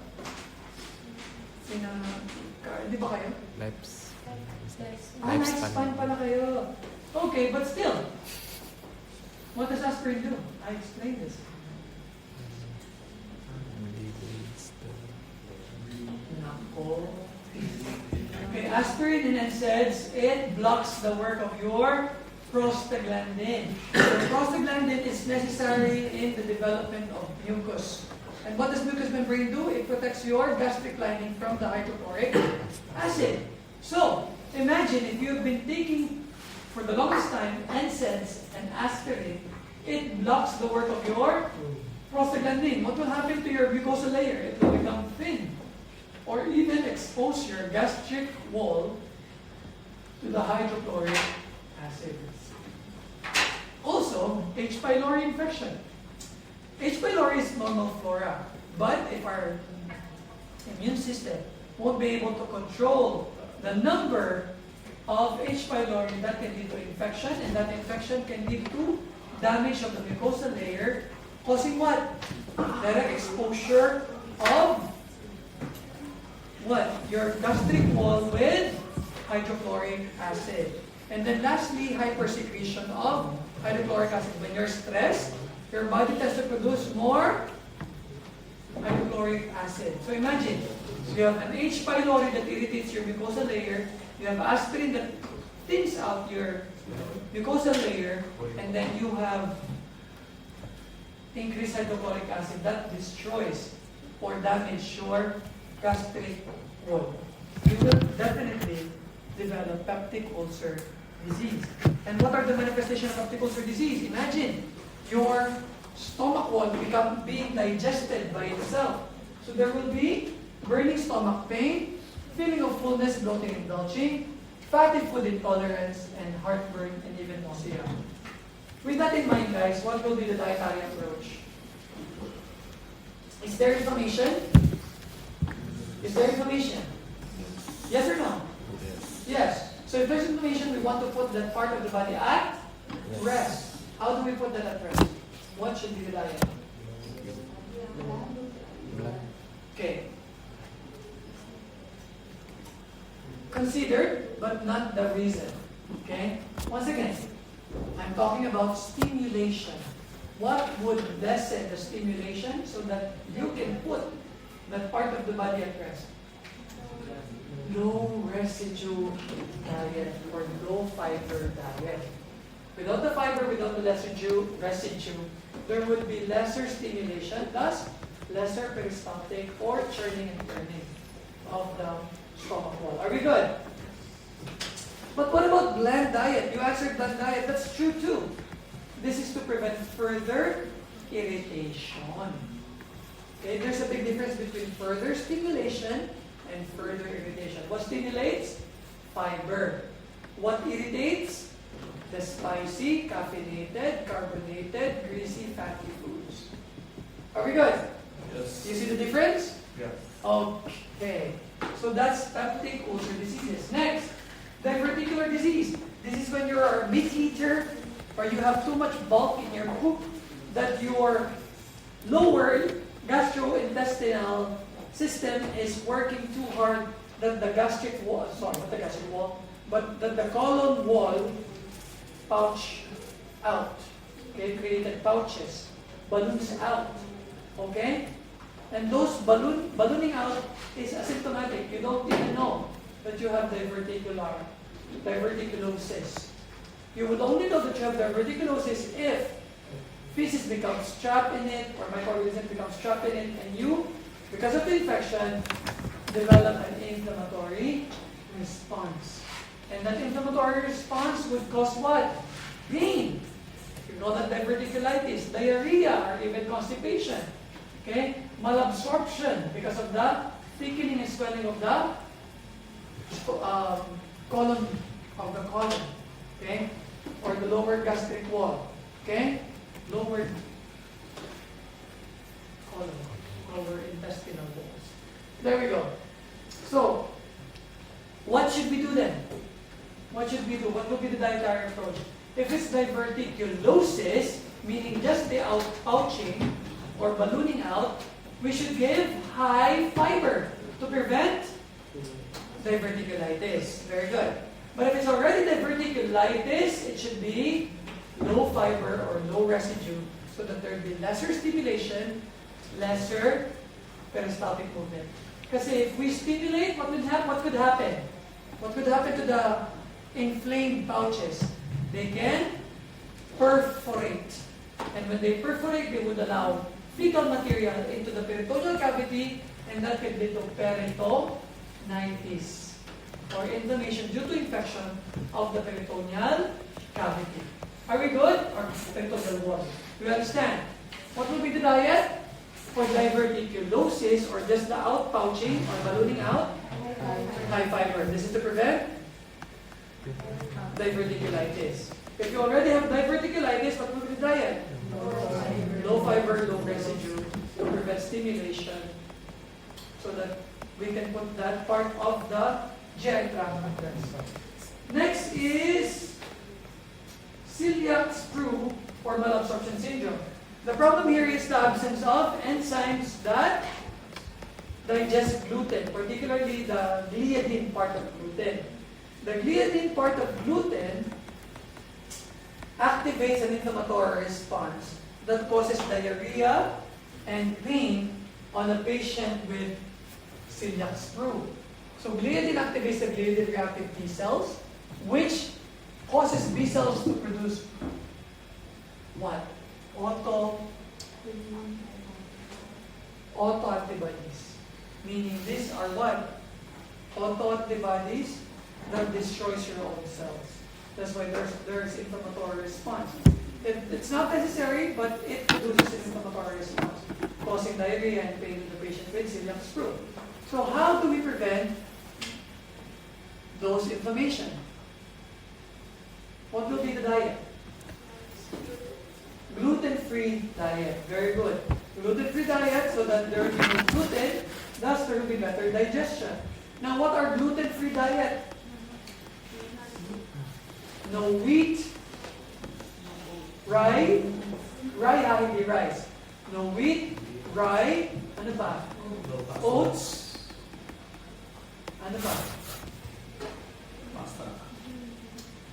Di ba kayo? Lifespan. Lifespan pala kayo. Okay, but still. What does aspirin do? I explained this. Nako. Okay, aspirin in NSAIDs, it blocks the work of your prostaglandin. So prostaglandin is necessary in the development of mucus. And what does mucous membrane do? It protects your gastric lining from the hydrochloric acid. So, imagine if you've been taking, for the longest time, NSAIDs and aspirin, it blocks the work of your prostaglandin. What will happen to your mucosal layer? It will become thin, or even expose your gastric wall to the hydrochloric acid. Also, H. pylori infection. H. pylori is normal flora, but if our immune system won't be able to control the number of H. pylori, that can lead to infection, and that infection can lead to damage of the mucosal layer, causing what? Direct exposure of what? Your gastric wall with hydrochloric acid. And then lastly, hypersecretion of hydrochloric acid. When you're stressed, your body tends to produce more hydrochloric acid. So imagine, you have an H. pylori that irritates your mucosal layer, you have aspirin that thins out your mucosal layer, and then you have increased hydrochloric acid that destroys or damages your gastric wall. You will definitely develop peptic ulcer disease. And what are the manifestations of peptic ulcer disease? Imagine your stomach wall being digested by itself. So there will be burning stomach pain, feeling of fullness, bloating and belching, fatty food intolerance, and heartburn, and even nausea. With that in mind, guys, what will be the dietary approach? Is there inflammation? Is there inflammation? Yes or no? Yes. So if there's inflammation, we want to put that part of the body at rest. How do we put that at rest? What should be the diet? Okay. Considered, but not the reason. Okay? Once again, I'm talking about stimulation. What would lessen the stimulation so that you can put that part of the body at rest? Low residue diet or low fiber diet. Without the fiber, without the residue, there would be lesser stimulation, thus lesser peristaltic or churning and turning of the stomach wall. Are we good? But what about bland diet? You answered bland diet. That's true too. This is to prevent further irritation. Okay, there's a big difference between further stimulation and further irritation. What stimulates? Fiber. What irritates? The spicy, caffeinated, carbonated, greasy, fatty foods. Are we good? Yes. You see the difference? Yeah. Okay. So that's peptic ulcer diseases. Next, diverticular disease. This is when you are a meat eater or you have too much bulk in your poop that your lower gastrointestinal system is working too hard, that the gastric wall, sorry, not the gastric wall, but that the colon wall pouch out. Okay, created pouches, balloons out. Okay? And those ballooning out is asymptomatic. You don't even know that you have diverticulosis. You would only know that you have diverticulosis if feces becomes trapped in it or microorganism becomes trapped in it, and you, because of the infection, develop an inflammatory response. And that inflammatory response would cause what? Pain. You know that diverticulitis, diarrhea, or even constipation. Okay? Malabsorption because of the thickening and swelling of the colon. Okay? Or the lower gastric wall. Okay? Lower colon, lower intestinal walls. There we go. So, what should we do then? What should we do? What will be the dietary approach? If it's diverticulosis, meaning just the outpouching or ballooning out, we should give high fiber to prevent diverticulitis. Very good. But if it's already diverticulitis, it should be low fiber or low residue so that there will be lesser stimulation, lesser peristaltic movement. Kasi if we stimulate, what could happen? What could happen to the inflamed pouches? They can perforate. And when they perforate, they would allow fecal material into the peritoneal cavity, and that could lead to peritonitis, or inflammation due to infection of the peritoneal cavity. Are we good? Or peritoneal wall? Do you understand? What will be the diet? For diverticulosis, or just the outpouching or ballooning out? High fiber. This is to prevent diverticulitis. If you already have diverticulitis, what will be the diet? Low fiber, low residue to prevent stimulation, so that we can put that part of the GI tract at rest. Next is celiac sprue or malabsorption syndrome. The problem here is the absence of enzymes that digest gluten, particularly the gliadin part of gluten. The gliadin part of gluten activates an inflammatory response that causes diarrhea and pain on a patient with celiac sprue. So gliadin activates the gliadin reactive T cells, which causes B cells to produce what? Autoantibodies. Meaning these are what? Autoantibodies that destroys your own cells. That's why there's inflammatory response. It's not necessary, but it produces an inflammatory response, causing diarrhea and pain in the patient with celiac sprue. So how do we prevent those inflammation? What will be the diet? Gluten-free diet. Very good. Gluten-free diet so that there will be no gluten, thus there will be better digestion. Now what are gluten-free diet? No wheat, rye, hindi rice. No wheat, rye, ano pa? Oats, ano pa?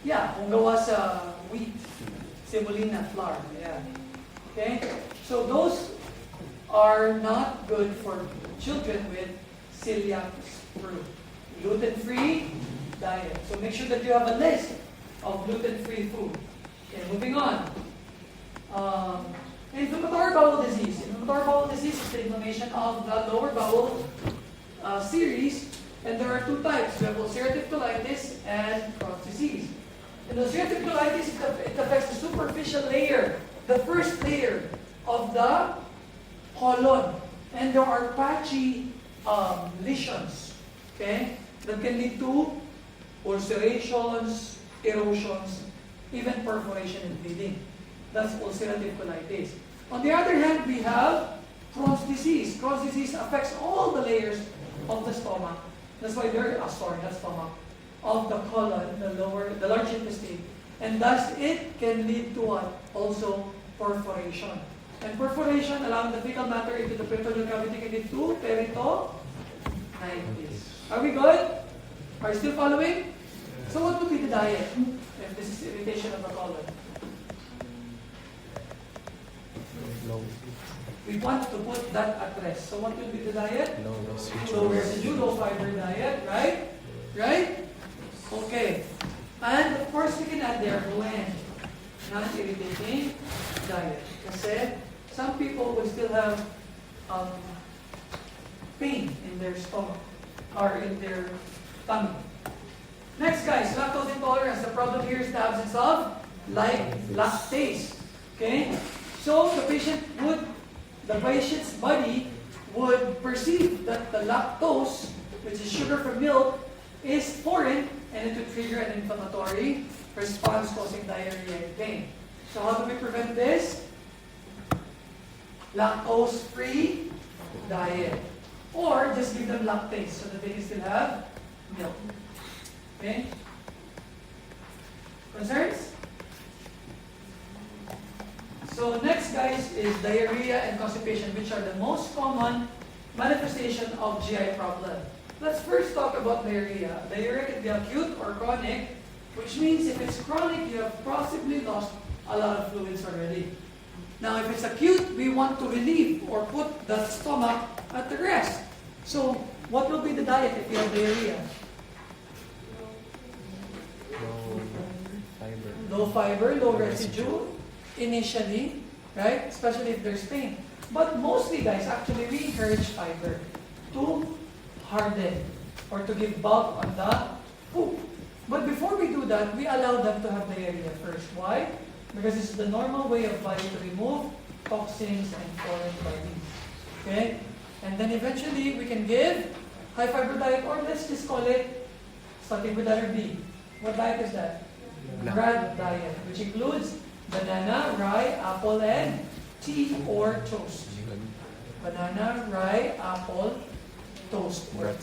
Yeah, kung gawa sa wheat, semolina, flour. Yeah. Okay? So those are not good for children with celiac sprue. Gluten-free diet. So make sure that you have a list of gluten-free food. Okay, moving on. Inflammatory bowel disease. Inflammatory bowel disease is the inflammation of the lower bowel series, and there are two types. We have ulcerative colitis and Crohn's disease. In ulcerative colitis, it affects the superficial layer, the first layer of the colon, and there are patchy lesions, okay, that can lead to ulcerations, erosions, even perforation and bleeding. That's ulcerative colitis. On the other hand, we have Crohn's disease. Crohn's disease affects all the layers of the stomach. That's why not stomach, of the colon, the large intestine. And thus it can lead to what? Also perforation. And perforation, allowing the fecal matter into the peritoneal cavity, can lead to peritonitis. Are we good? Are you still following? So what would be the diet if this is irritation of the colon? We want to put that at rest. So what will be the diet? Low residue, low fiber diet, right? Right? Okay. And of course, we can add there blend, non-irritating diet. Kasi some people will still have pain in their stomach or in their tummy. Next, guys, lactose intolerance. The problem here is the absence of lactase. Okay? So the patient's body would perceive that the lactose, which is sugar from milk, is foreign, and it would trigger an inflammatory response causing diarrhea and pain. So how do we prevent this? Lactose-free diet. Or just give them lactase so that they can still have milk. Okay? Concerns? So next, guys, is diarrhea and constipation, which are the most common manifestation of GI problem. Let's first talk about diarrhea. Diarrhea can be acute or chronic, which means if it's chronic, you have possibly lost a lot of fluids already. Now, if it's acute, we want to relieve or put the stomach at the rest. So, what will be the diet if you have diarrhea? Low fiber, low residue, initially, right? Especially if there's pain. But mostly, guys, actually, we encourage fiber to harden or to give bulk on the poop. But before we do that, we allow them to have diarrhea first. Why? Because it's the normal way of body to remove toxins and foreign bodies. Okay? And then eventually, we can give high fiber diet, or let's just call it, starting with letter B. What diet is that? Bread diet, which includes banana, rye, apple, and tea or toast. Banana, rye, apple, toast. Bread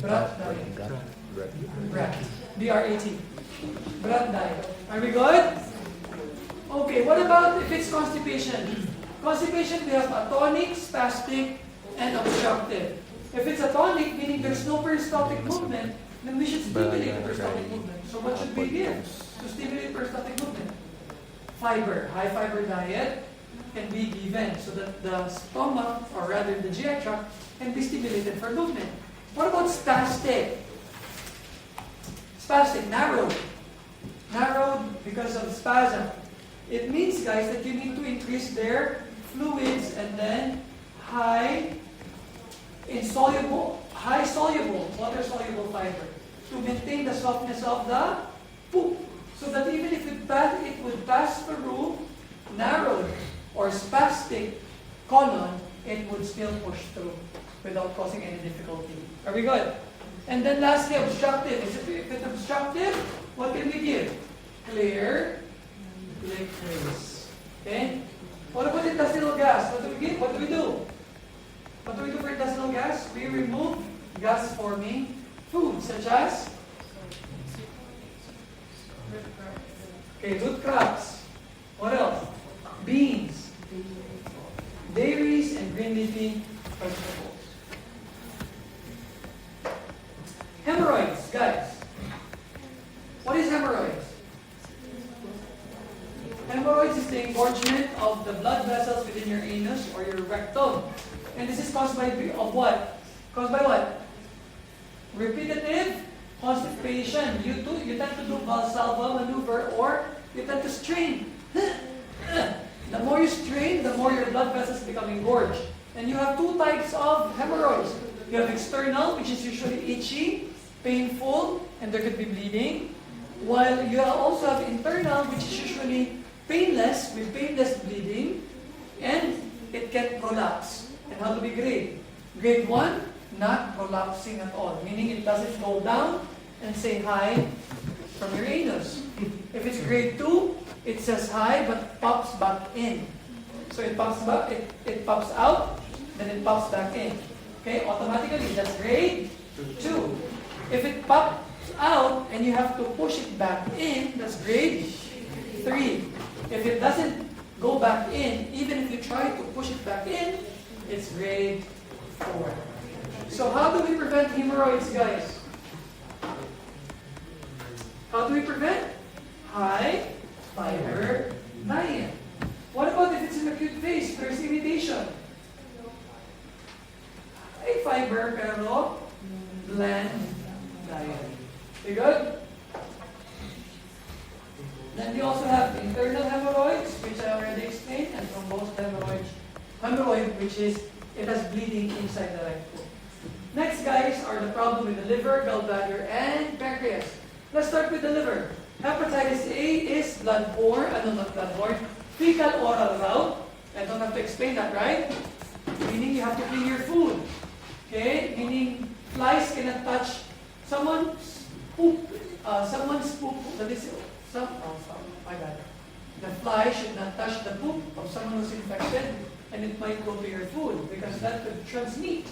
diet. Bread. B-R-A-T. Bread diet. Are we good? Okay, what about if it's constipation? Constipation, we have atonic, spastic, and obstructive. If it's atonic, meaning there's no peristaltic movement, then we should stimulate the peristaltic movement. So what should we give to stimulate peristaltic movement? Fiber. High fiber diet can be given so that the stomach, or rather the GI tract, can be stimulated for movement. What about spastic? Spastic, narrowed. Narrowed because of spasm. It means, guys, that you need to increase their fluids and then high soluble, water soluble fiber to maintain the softness of the poop. So that even if it would pass through narrowed or spastic colon, it would still push through without causing any difficulty. Are we good? And then lastly, obstructive. If it's obstructive, what can we give? Clear liquids. Okay? What about intestinal gas? What do we give? What do we do? What do we do for intestinal gas? We remove gas-forming foods such as root crops. What else? Beans, dairies, and green leafy vegetables. Hemorrhoids, guys. What is hemorrhoids? Hemorrhoids is the engorgement of the blood vessels within your anus or your rectum. And this is caused by what? Caused by what? Repetitive constipation. You tend to do Valsalva maneuver, or you tend to strain. The more you strain, the more your blood vessels become engorged. And you have two types of hemorrhoids. You have external, which is usually itchy, painful, and there could be bleeding. While you also have internal, which is usually painless, with painless bleeding, and it can prolapse. And how to be grade? Grade 1, not prolapsing at all, meaning it doesn't go down and say hi from your anus. If it's grade 2, it says hi but pops back in. So it pops back, it pops out, then it pops back in. Okay, automatically that's grade 2. If it pops out and you have to push it back in, that's grade 3. If it doesn't go back in, even if you try to push it back in, it's grade 4. So how do we prevent hemorrhoids, guys? How do we prevent? High fiber diet. What about if it's in acute phase? There's irritation. High fiber pero bland diet. You good? Then we also have internal hemorrhoids, which I already explained, and thrombosed hemorrhoid, which is it has bleeding inside the rectum. Next, guys, are the problem with the liver, gallbladder, and pancreas. Let's start with the liver. Hepatitis A is bloodborne, not bloodborne, fecal-oral route. I don't have to explain that, right? Meaning you have to clean your food. Okay? Meaning flies cannot touch someone's poop. My bad. The fly should not touch the poop of someone who's infected, and it might go to your food because that could transmit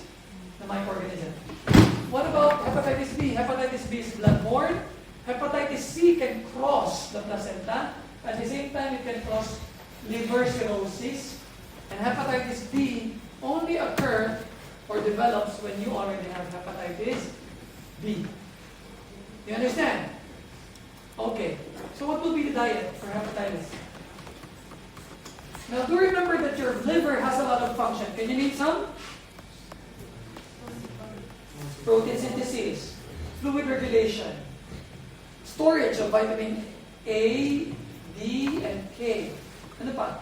the microorganism. What about hepatitis B? Hepatitis B is bloodborne. Hepatitis C can cross the placenta. At the same time, it can cross liver cirrhosis. And hepatitis B only occurs or develops when you already have hepatitis B. You understand? Okay. So what will be the diet for hepatitis? Now do remember that your liver has a lot of function. Can you name some? Protein synthesis, fluid regulation, storage of vitamin A, D, and K. Ano pa?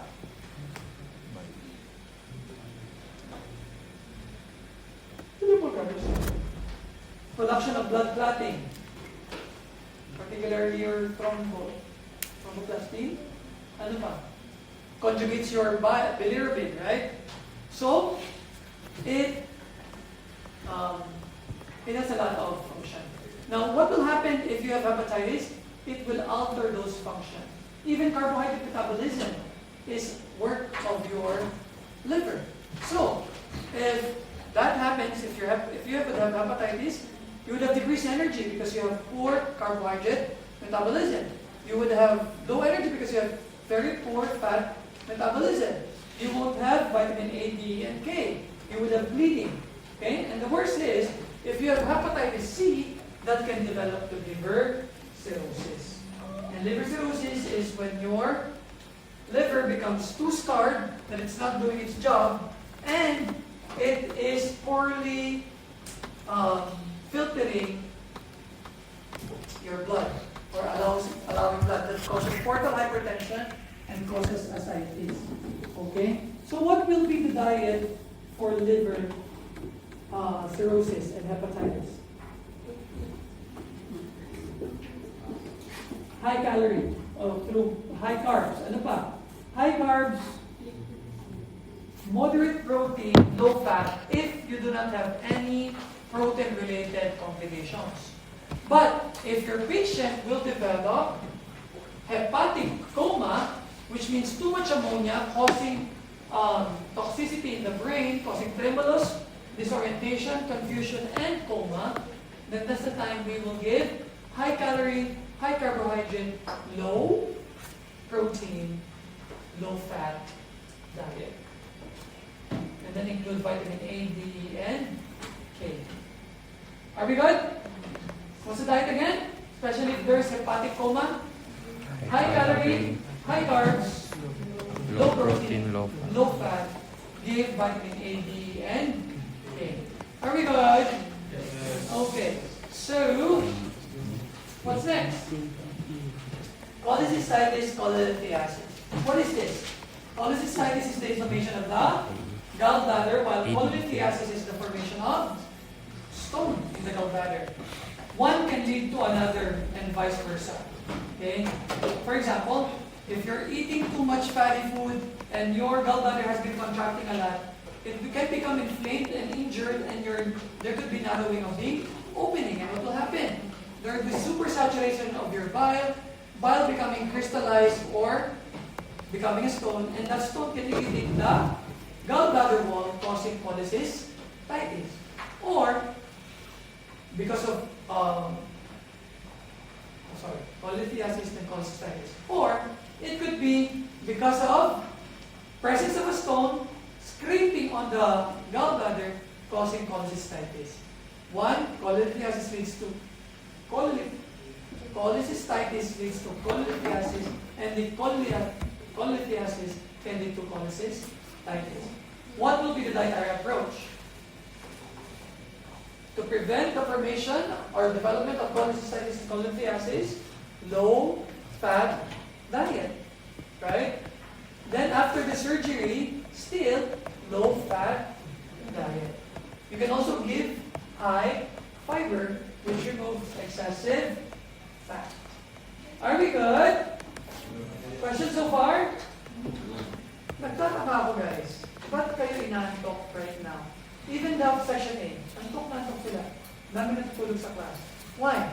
Production of blood clotting, particularly your thromboplastin. Ano pa? Conjugates your bilirubin, right? So, it has a lot of function. Now, what will happen if you have hepatitis? It will alter those functions. Even carbohydrate metabolism is work of your liver. So, if that happens, if you have hepatitis, you would have decreased energy because you have poor carbohydrate metabolism. You would have low energy because you have very poor fat metabolism. You won't have vitamin A, D, and K. You would have bleeding. Okay? And the worst is, if you have hepatitis C, that can develop to liver cirrhosis. And liver cirrhosis is when your liver becomes too scarred, that it's not doing its job, and it is poorly filtering your blood, or allowing blood, that causes portal hypertension and causes ascites. Okay? So what will be the diet for liver cirrhosis and hepatitis? High calorie, through high carbs. Ano pa? High carbs, moderate protein, low fat, if you do not have any protein-related complications. But if your patient will develop hepatic coma, which means too much ammonia causing toxicity in the brain, causing tremulous, disorientation, confusion, and coma, then that's the time we will give high calorie, high carbohydrate, low protein, low fat diet. And then include vitamin A, D, and K. Are we good? What's the diet again? Especially if there's hepatic coma. High calorie, high carbs, low protein, low fat. Give vitamin A, D, and K. Are we good? Okay. So, what's next? Cholecystitis, cholelithiasis. What is this? Cholecystitis is the inflammation of the gallbladder, while cholelithiasis is the formation of stone in the gallbladder. One can lead to another and vice versa. Okay? For example, if you're eating too much fatty food and your gallbladder has been contracting a lot, it can become inflamed and injured, and there could be narrowing of the opening. And what will happen? There will be supersaturation of your bile becoming crystallized or becoming a stone, and that stone can irritate the gallbladder wall, causing cholecystitis. Or, because of cholelithiasis and cholecystitis. Or, it could be because of presence of a stone scraping on the gallbladder, causing cholecystitis. One, cholelithiasis leads to cholecystitis leads to cholelithiasis, and the cholelithiasis can lead to cholecystitis. What will be the dietary approach? To prevent the formation or development of cholecystitis and cholelithiasis, low-fat diet, right? Then after the surgery, still low-fat diet. You can also give high fiber, which removes excessive fat. Are we good? Questions so far? Nagtataka ako, guys. Ba't kayo inantok right now? Even daw session 8, antok sila. Dami natutulog sa class. Why?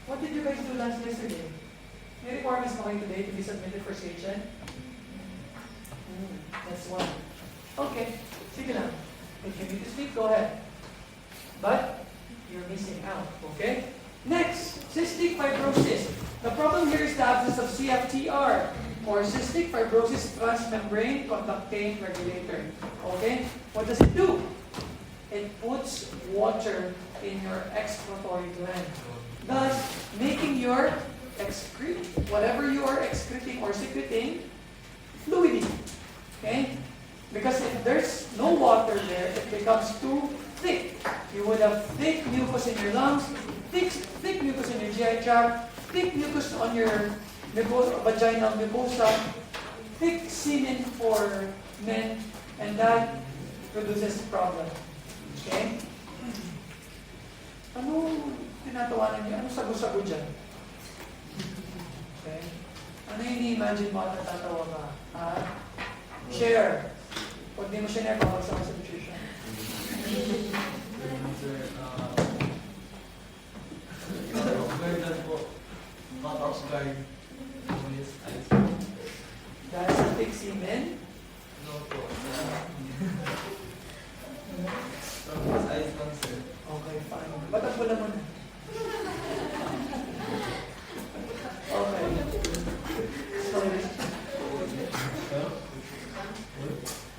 What did you guys do yesterday? May requirements pa kayo today to be submitted for station? That's one. Okay, sige lang. If you need to sleep, go ahead. But, you're missing out, okay? Next, cystic fibrosis. The problem here is the absence of CFTR, or cystic fibrosis transmembrane conductase regulator. Okay? What does it do? It puts water in your excretory gland, thus making your whatever you are excreting or secreting fluidy. Okay? Because if there's no water there, it becomes too thick. You would have thick mucus in your lungs, thick mucus in your GI tract, thick mucus on your vaginal mucosa, thick semen for men, and that produces problem. Okay? Ano tinatawanan niyo? Ano sago-sago dyan? Okay? Ano yung i-imagine mo at natatawa ka? Ha? Share. Pag di mo share, babagsak ka sa nutrition. Dahil sa thick semen? No po. Okay, fine. Ba't pula mo na? Okay. Sorry.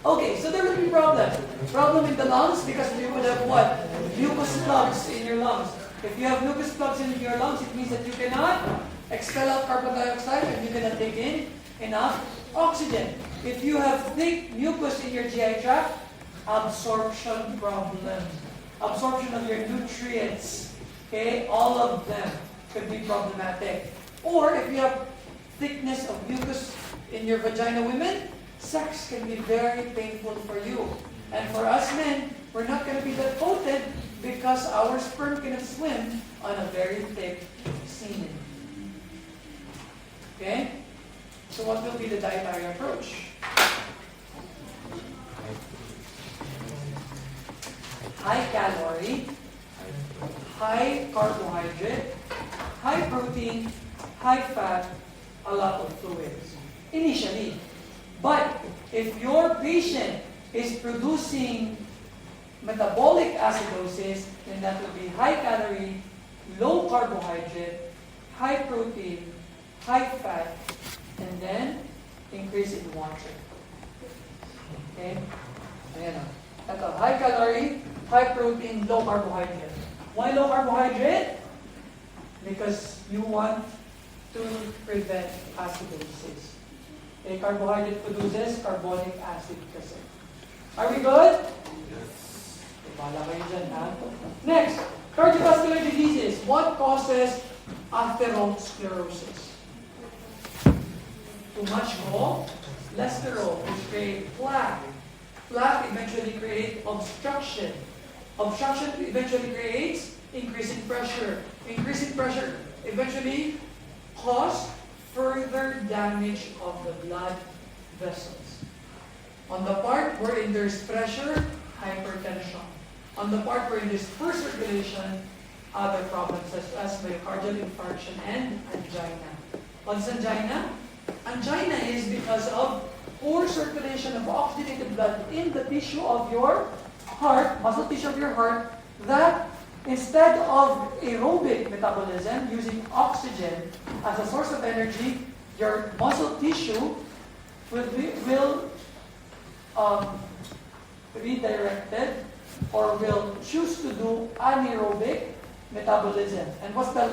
Okay, so there will be problem. Problem in the lungs because you would have what? Mucus plugs in your lungs. If you have mucus plugs in your lungs, it means that you cannot expel out carbon dioxide and you cannot take in enough oxygen. If you have thick mucus in your GI tract, absorption problem. Absorption of your nutrients. Okay, all of them could be problematic. Or if you have thickness of mucus in your vagina, women, sex can be very painful for you. And for us men, we're not going to be that potent because our sperm cannot swim on a very thick semen. Okay? So what will be the dietary approach? High calorie, high carbohydrate, high protein, high fat, a lot of fluids. Initially. But if your patient is producing metabolic acidosis, then that will be high calorie, low carbohydrate, high protein, high fat, and then increase in water. Okay? Ayan o. Ito, high calorie, high protein, low carbohydrate. Why low carbohydrate? Because you want to prevent acidosis. A carbohydrate produces carbonic acid kasi. Are we good? Yes. Bala kayo dyan, ha? Next, cardiovascular diseases. What causes atherosclerosis? Too much cholesterol, which create plaque. Plaque eventually creates obstruction. Obstruction eventually creates increase in pressure. Increase in pressure eventually cause further damage of the blood vessels. On the part wherein there's pressure, hypertension. On the part wherein there's poor circulation, other problems such as myocardial infarction and angina. What's angina? Angina is because of poor circulation of oxygenated blood in the tissue of your heart, muscle tissue of your heart, that instead of aerobic metabolism using oxygen as a source of energy, your muscle tissue will redirected or will choose to do anaerobic metabolism. And what's the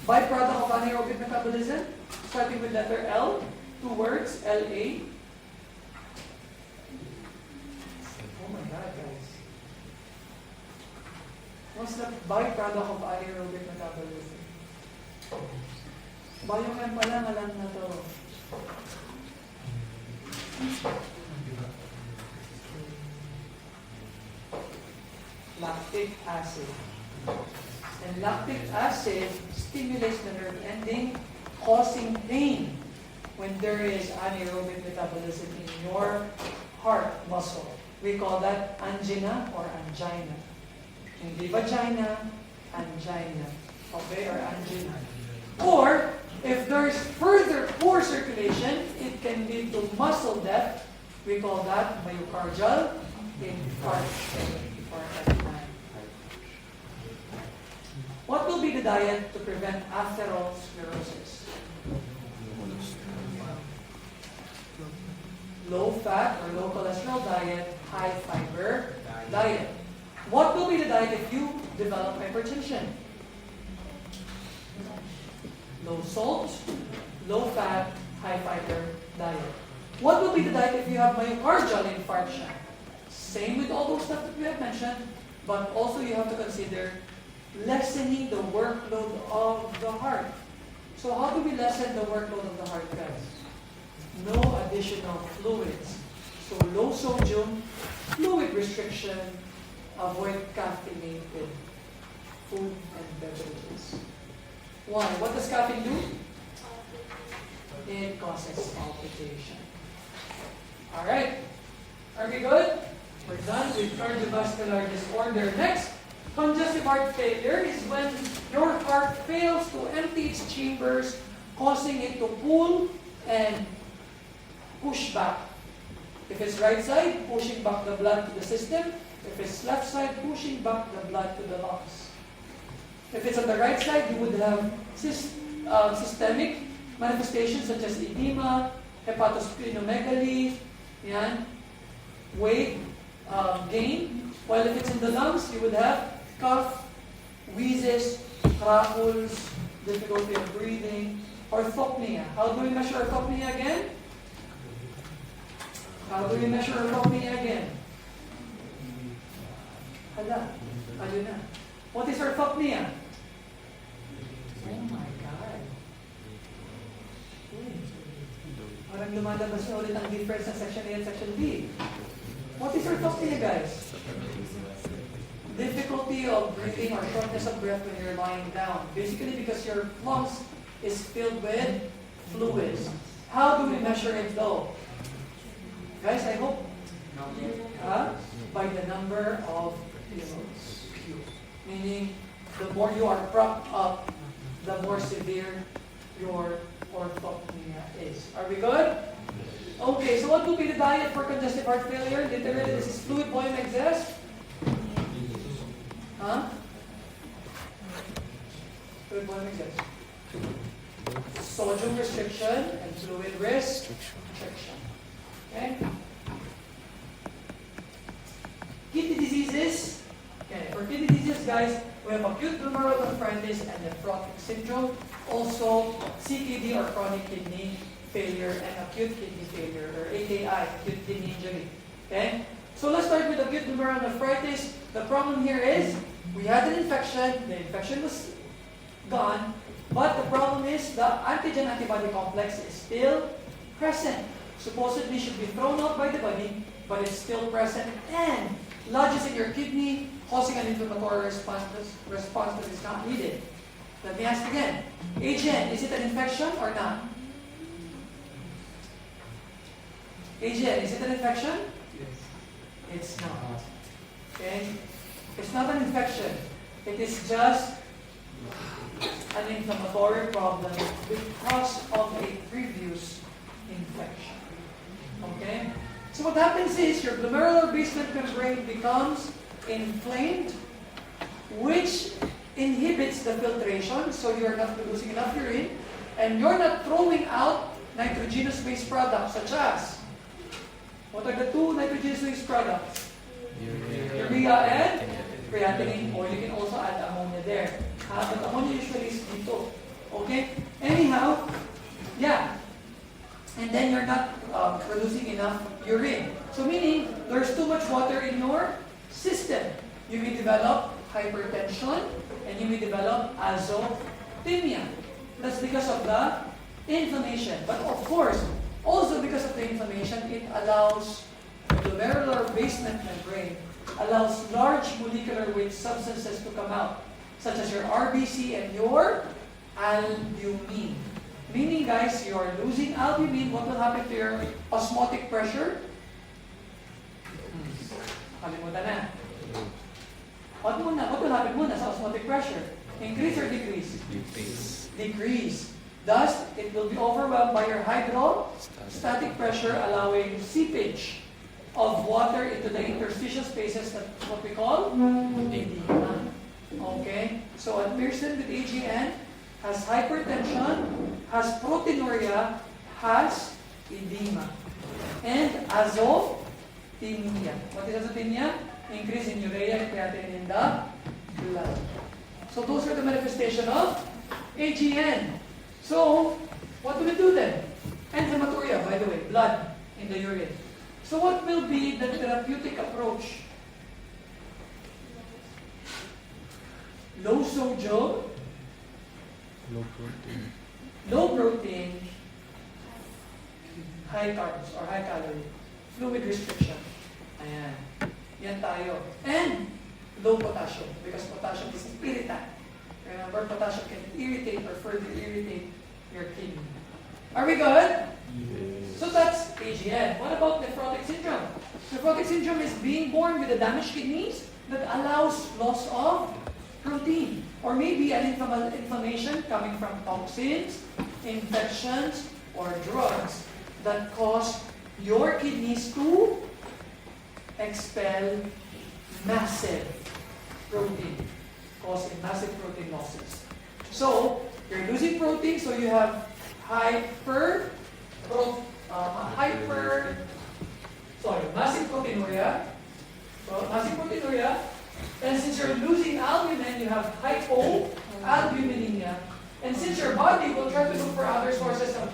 byproduct of anaerobic metabolism? Starting with letter L, 2 words, LA. Oh my God, guys. What's the byproduct of anaerobic metabolism? Biochem pa lang, alam na to. Lactic acid. And lactic acid stimulates the nerve ending, causing pain when there is anaerobic metabolism in your heart muscle. We call that angina or angina. Hindi vagina, angina. Okay, or angina. Or, if there's further poor circulation, it can lead to muscle death. We call that myocardial infarction. What will be the diet to prevent atherosclerosis? Low fat or low cholesterol diet, high fiber diet. What will be the diet if you develop hypertension? Low salt, low fat, high fiber diet. What will be the diet if you have myocardial infarction? Same with all those stuff that we have mentioned, but also you have to consider lessening the workload of the heart. So how do we lessen the workload of the heart, guys? No additional fluids. So low sodium, fluid restriction, avoid caffeinated food and beverages. Why? What does caffeine do? It causes palpitation. Alright. Are we good? We're done with cardiovascular disorder. Next, congestive heart failure is when your heart fails to empty its chambers, causing it to pull and push back. If it's right side, pushing back the blood to the system. If it's left side, pushing back the blood to the lungs. If it's on the right side, you would have systemic manifestations such as edema, hepatosplenomegaly, yan, weight gain. While if it's in the lungs, you would have cough, wheezes, crackles, difficulty of breathing, orthopnea. How do we measure orthopnea again? How do we measure orthopnea again? Hala, ayun na. What is orthopnea? Oh my God. Parang lumalabas na ulit ang difference ng section A and section B. What is orthopnea, guys? Difficulty of breathing or shortness of breath when you're lying down. Basically because your lungs is filled with fluids. How do we measure it though? Guys, I hope by the number of pillows. Meaning, the more you are propped up, the more severe your orthopnea is. Are we good? Okay, so what will be the diet for congestive heart failure? Literally, this is fluid volume excess. Fluid volume excess. Sodium restriction and fluid restriction. Okay? Kidney diseases. Okay, for kidney diseases, guys, we have acute glomerulonephritis and nephrotic syndrome. Also, CKD or chronic kidney failure and acute kidney failure, or AKI, acute kidney injury. Okay? So let's start with acute glomerulonephritis. The problem here is, we had an infection, the infection was gone, but the problem is the antigen-antibody complex is still present. Supposedly should be thrown out by the body, but it's still present and lodges in your kidney, causing an inflammatory response that is not needed. Let me ask again. AGN, is it an infection or not? AGN, is it an infection? Yes. It's not. Okay? It's not an infection. It is just an inflammatory problem because of a previous infection. Okay? So what happens is your glomerular basement membrane becomes inflamed, which inhibits the filtration, so you're not producing enough urine, and you're not throwing out nitrogenous-based products such as, what are the two nitrogenous-based products? Urea and creatinine, or you can also add ammonia there. But ammonia usually is dito. Okay? Anyhow, yeah. And then you're not producing enough urine. So meaning, there's too much water in your system. You may develop hypertension, and you may develop azotemia. That's because of the inflammation. But of course, also because of the inflammation, it allows the glomerular basement membrane, allows large molecular weight substances to come out, such as your RBC and your albumin. Meaning, guys, you are losing albumin. What will happen to your osmotic pressure? Kalimutan na. What will happen muna sa osmotic pressure? Increase or decrease? Decrease. Thus, it will be overwhelmed by your hydrostatic pressure, allowing seepage of water into the interstitial spaces. That's what we call edema. Okay? So a person with AGN has hypertension, has proteinuria, has edema, and azotemia. What is azotemia? Increase in urea and creatinine in the blood. So those are the manifestation of AGN. So, what do we do then? And hematuria, by the way, blood. in the urine. So what will be the therapeutic approach? Low sodium, low protein, high carbs or high calorie, fluid restriction. Ayan. Yan tayo. And low potassium, because potassium is irritant. Remember, potassium can irritate or further irritate your kidney. Are we good? Yes. So that's AGN. What about nephrotic syndrome? Nephrotic syndrome is being born with the damaged kidneys that allows loss of protein. Or maybe an inflammation coming from toxins, infections, or drugs that cause your kidneys to expel massive protein, causing massive protein losses. So, you're losing protein, so you have massive proteinuria. So, massive proteinuria. And since you're losing albumin, you have hypoalbuminemia. And since your body will try to look for other sources of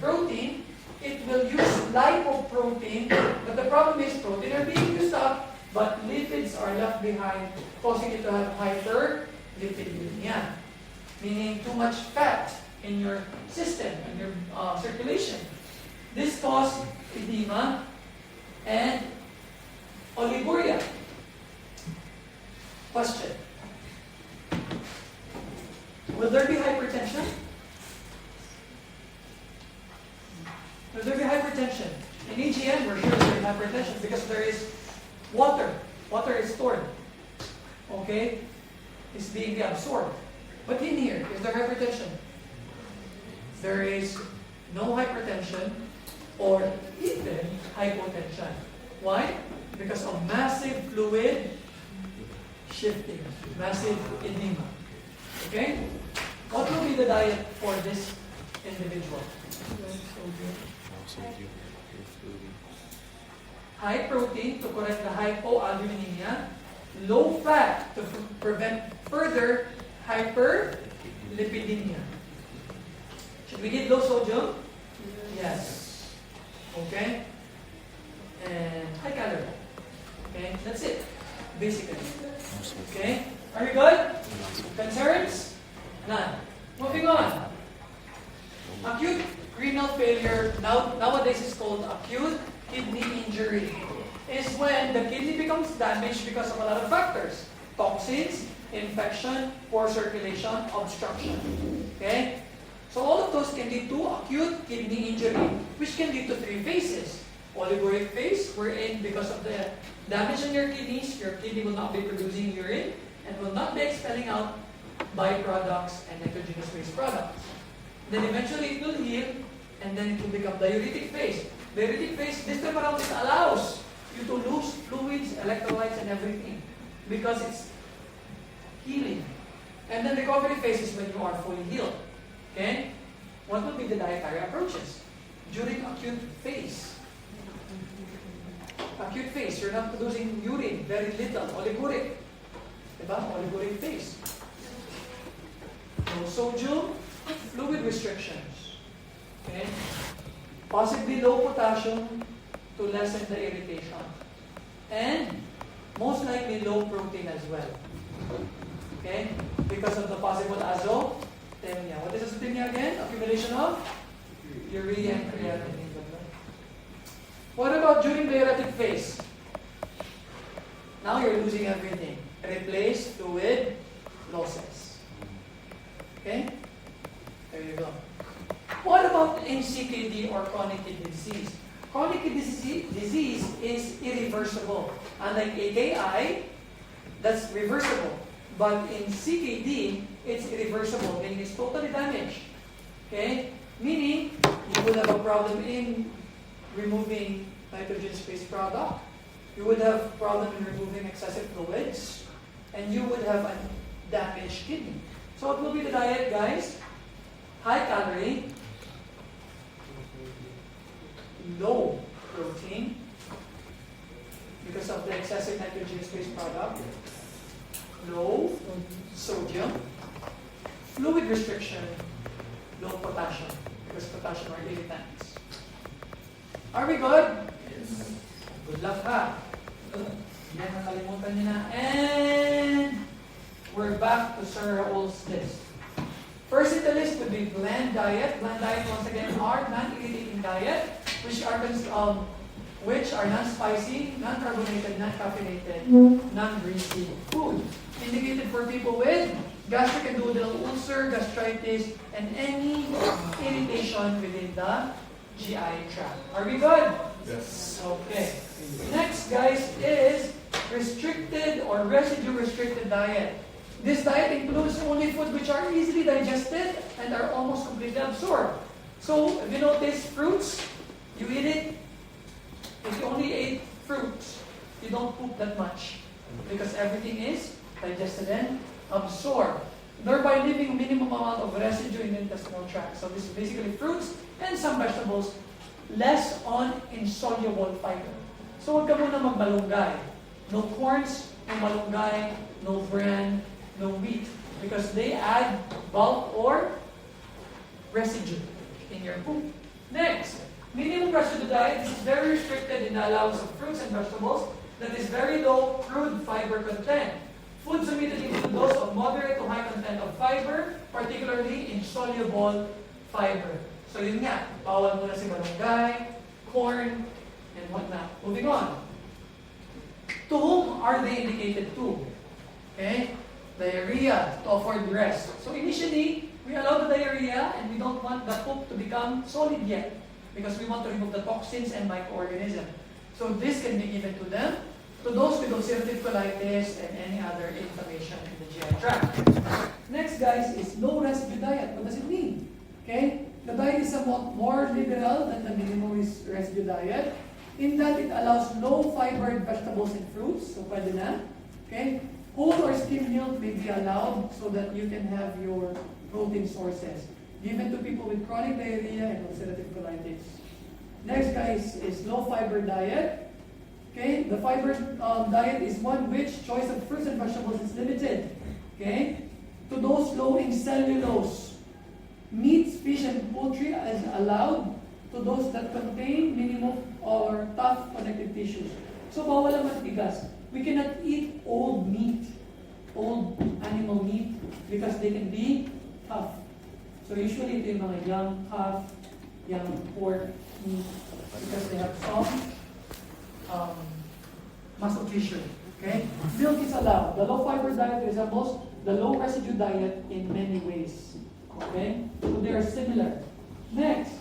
protein, it will use lipoprotein. But the problem is protein are being used up, but lipids are left behind, causing it to have hyperlipidemia, meaning too much fat in your system, in your circulation. This causes edema and oliguria. Question. Will there be hypertension? Will there be hypertension? In EGN, we're sure there is hypertension because there is water. Water is stored. Okay? It's being absorbed. But in here, is there hypertension? There is no hypertension or even hypotension. Why? Because of massive fluid shifting, massive edema. Okay? What will be the diet for this individual? High protein to correct the hypoalbuminemia, low fat to prevent further hyperlipidemia. Should we give low sodium? Yes. Okay? And high calorie. Okay? That's it. Basically. Okay? Are we good? Concerns? None. Moving on. Acute renal failure, nowadays is called acute kidney injury, is when the kidney becomes damaged because of a lot of factors. Toxins, infection, poor circulation, obstruction. Okay? So all of those can lead to acute kidney injury, which can lead to 3 phases. Oliguric phase, wherein because of the damage in your kidney will not be producing urine and will not be expelling out byproducts and nitrogenous waste products. Then eventually it will heal, and then it will become diuretic phase. Diuretic phase, this time around, it allows you to lose fluids, electrolytes, and everything because it's healing. And then recovery phase is when you are fully healed. Okay? What will be the dietary approaches? During acute phase. Acute phase, you're not producing urine, very little, oliguric. Diba? Oliguric phase. No sodium, fluid restrictions. Okay? Possibly low potassium to lessen the irritation. And most likely low protein as well. Okay? Because of the possible azotemia. What is azotemia again? Accumulation of urea and creatinine. What about during diuretic phase? Now you're losing everything. Replace fluid losses. Okay? There you go. What about in CKD or chronic kidney disease? Chronic kidney disease is irreversible. Unlike AKI, that's reversible. But in CKD, it's irreversible, meaning it's totally damaged. Okay? Meaning, you will have a problem in removing nitrogen-based product. You would have a problem in removing excessive fluids. And you would have a damaged kidney. So what will be the diet, guys? High calorie, low protein, because of the excessive nitrogen-based product, low sodium, fluid restriction, low potassium, because potassium are irritants. Are we good? Good luck ha. Yan, nakalimutan niyo na. And we're back to Sir Raul's list. First in the list would be bland diet. Bland diet, once again, are non-irritating diet, which are non-spicy, non-carbonated, non-caffeinated, non-greasy food. Indicated for people with gastric and duodenal ulcer, gastritis, and any irritation within the GI tract. Are we good? Yes. Okay. Next, guys, is restricted or residue-restricted diet. This diet includes only food which are easily digested and are almost completely absorbed. So, if you notice, fruits, you eat it. If you only ate fruits, you don't poop that much because everything is digested and absorbed, thereby leaving minimum amount of residue in the intestinal tract. So, this is basically fruits and some vegetables, less on insoluble fiber. So, huwag ka muna magmalunggay. No corns, no malunggay, no bran, no wheat, because they add bulk or residue in your food. Next, minimum residue diet. This is very restricted in the allowance of fruits and vegetables that is very low crude fiber content. Foods omitted include those of moderate to high content of fiber, particularly insoluble fiber. So yun nga, bawal muna si malunggay, corn, and whatnot. Moving on. To whom are they indicated to? Okay? Diarrhea, to afford rest. So initially, we allow the diarrhea and we don't want the poop to become solid yet because we want to remove the toxins and microorganisms. So this can be given to them, to those with ulcerative colitis and any other inflammation in the GI tract. Next, guys, is low residue diet. What does it mean? Okay? The diet is somewhat more liberal than the minimum residue diet in that it allows low fibered vegetables and fruits. So pwede na. Okay? Whole or skim milk may be allowed so that you can have your protein sources given to people with chronic diarrhea and ulcerative colitis. Next, guys, is low fiber diet. Okay, the fiber diet is one which choice of fruits and vegetables is limited. Okay, to those low in cellulose, meats, fish, and poultry is allowed. To those that contain minimum or tough connective tissues. So bawal ang matigas. We cannot eat old meat, old animal meat, because they can be tough. So usually ito yung mga young calf, young pork meat, because they have some muscle tissue. Okay? Milk is allowed. The low fiber diet resembles the low residue diet in many ways. Okay? So they are similar. Next,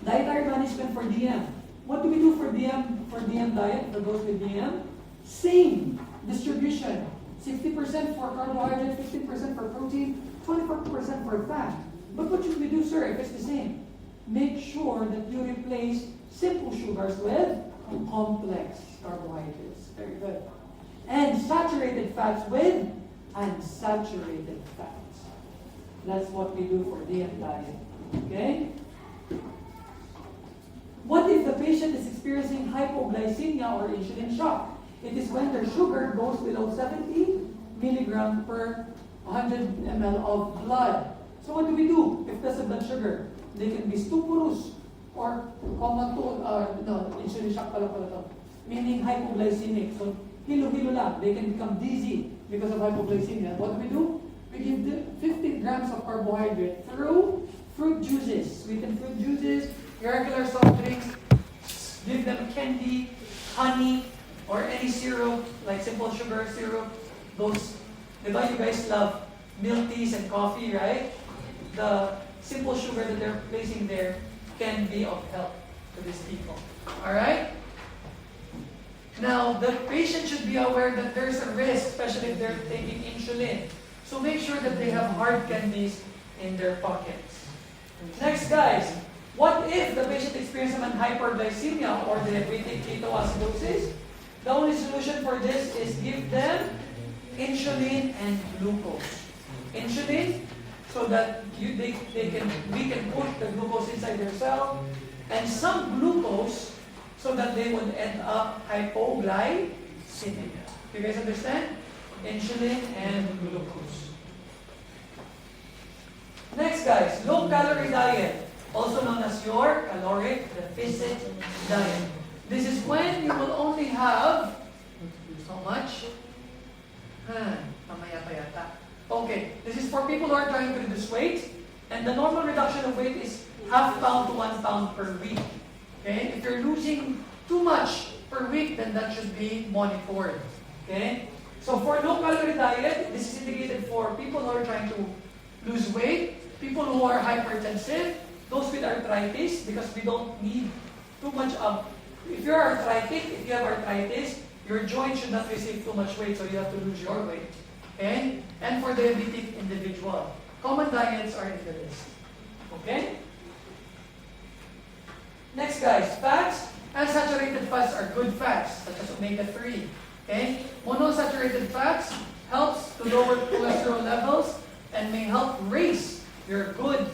dietary management for DM. What do we do for DM diet, for those with DM? Same distribution. 60% for carbohydrate, 15% for protein, 24% for fat. But what should we do, sir, if it's the same? Make sure that you replace simple sugars with complex carbohydrates. Very good. And saturated fats with unsaturated fats. That's what we do for DM diet. Okay? What if the patient is experiencing hypoglycemia or insulin shock? It is when their sugar goes below 70 milligram per 100 ml of blood. So what do we do if there's a blood sugar? They can be stuporous or insulin shock pala to. Meaning hypoglycemic. So hilo-hilo lang. They can become dizzy because of hypoglycemia. What do we do? We give them 50 grams of carbohydrate through fruit juices, sweetened fruit juices, regular soft drinks, give them candy, honey, or any syrup, like simple sugar syrup. Those, you guys love milk teas and coffee, right? The simple sugar that they're placing there can be of help to these people. Alright? Now, the patient should be aware that there's a risk, especially if they're taking insulin. So make sure that they have hard candies in their pockets. Next, guys. What if the patient experiences hyperglycemia or diabetic ketoacidosis? The only solution for this is give them insulin and glucose. Insulin, so that we can push the glucose inside their cell, and some glucose, so that they would end up hypoglycemic. You guys understand? Insulin and glucose. Next, guys, low-calorie diet. also known as your caloric deficit diet. This is when you will only have, how much? Mamaya pa yata. Okay, this is for people who are trying to reduce weight, and the normal reduction of weight is half pound to 1 pound per week. Okay, if you're losing too much per week, then that should be monitored. Okay, so for low-calorie diet, this is indicated for people who are trying to lose weight, people who are hypertensive, those with arthritis, because we don't need too much of. If you're arthritic, if you have arthritis, your joint should not receive too much weight, so you have to lose your weight. Okay? And for diabetic individual, common diets are in the list. Okay? Next, guys, fats and saturated fats are good fats, such as omega-3. Okay? Monosaturated fats helps to lower cholesterol levels and may help raise your good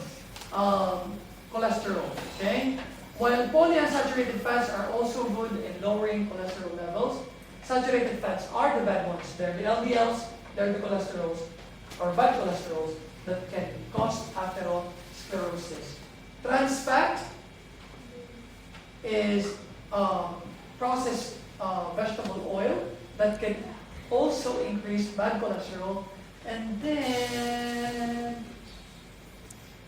cholesterol. Okay? While polyunsaturated fats are also good in lowering cholesterol levels, saturated fats are the bad ones. They're the LDLs, they're the cholesterols, or bad cholesterols that can cause atherosclerosis. Trans fat is processed vegetable oil that can also increase bad cholesterol. And then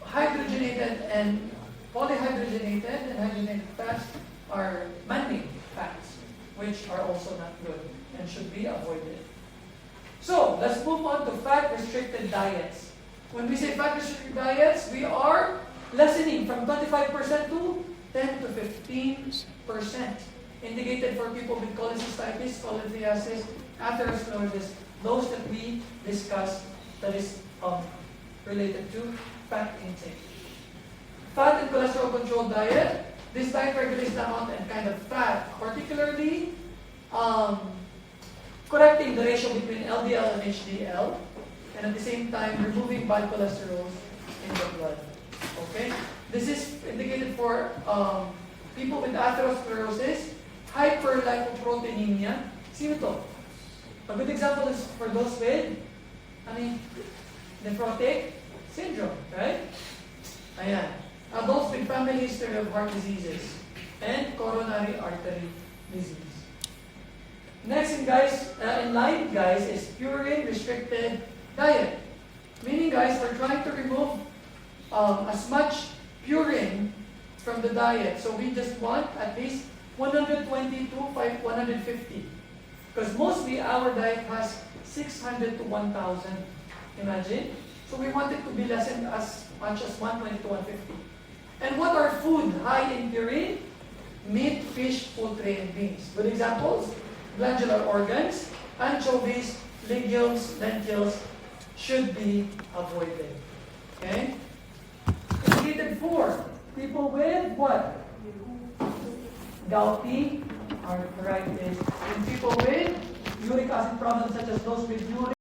hydrogenated and polyhydrogenated and hydrogenated fats are man-made fats, which are also not good and should be avoided. So, let's move on to fat-restricted diets. When we say fat-restricted diets, we are lessening from 25% to 10 to 15%. Indicated for people with cholecystitis, cholelithiasis, atherosclerosis, those that we discussed that is related to fat intake. Fat and cholesterol controlled diet. This diet regulates the amount and kind of fat, particularly correcting the ratio between LDL and HDL, and at the same time removing bad cholesterol in the blood. Okay? This is indicated for people with atherosclerosis, hyperlipoproteinemia. Sino to? A good example is for those with nephrotic syndrome, right? Ayan. Adults with family history of heart diseases and coronary artery disease. Next in line, guys, is purine-restricted diet. Meaning, guys, we're trying to remove as much purine from the diet. So we just want at least 120 to 150. Because mostly our diet has 600 to 1,000. Imagine. So we want it to be lessened as much as 120 to 150. And what are food high in purine? Meat, fish, poultry, and beans. Good examples? Glandular organs, anchovies, legumes, lentils should be avoided. Okay? Indicated for people with what? Gouty arthritis. And people with uric acid problems such as those with uric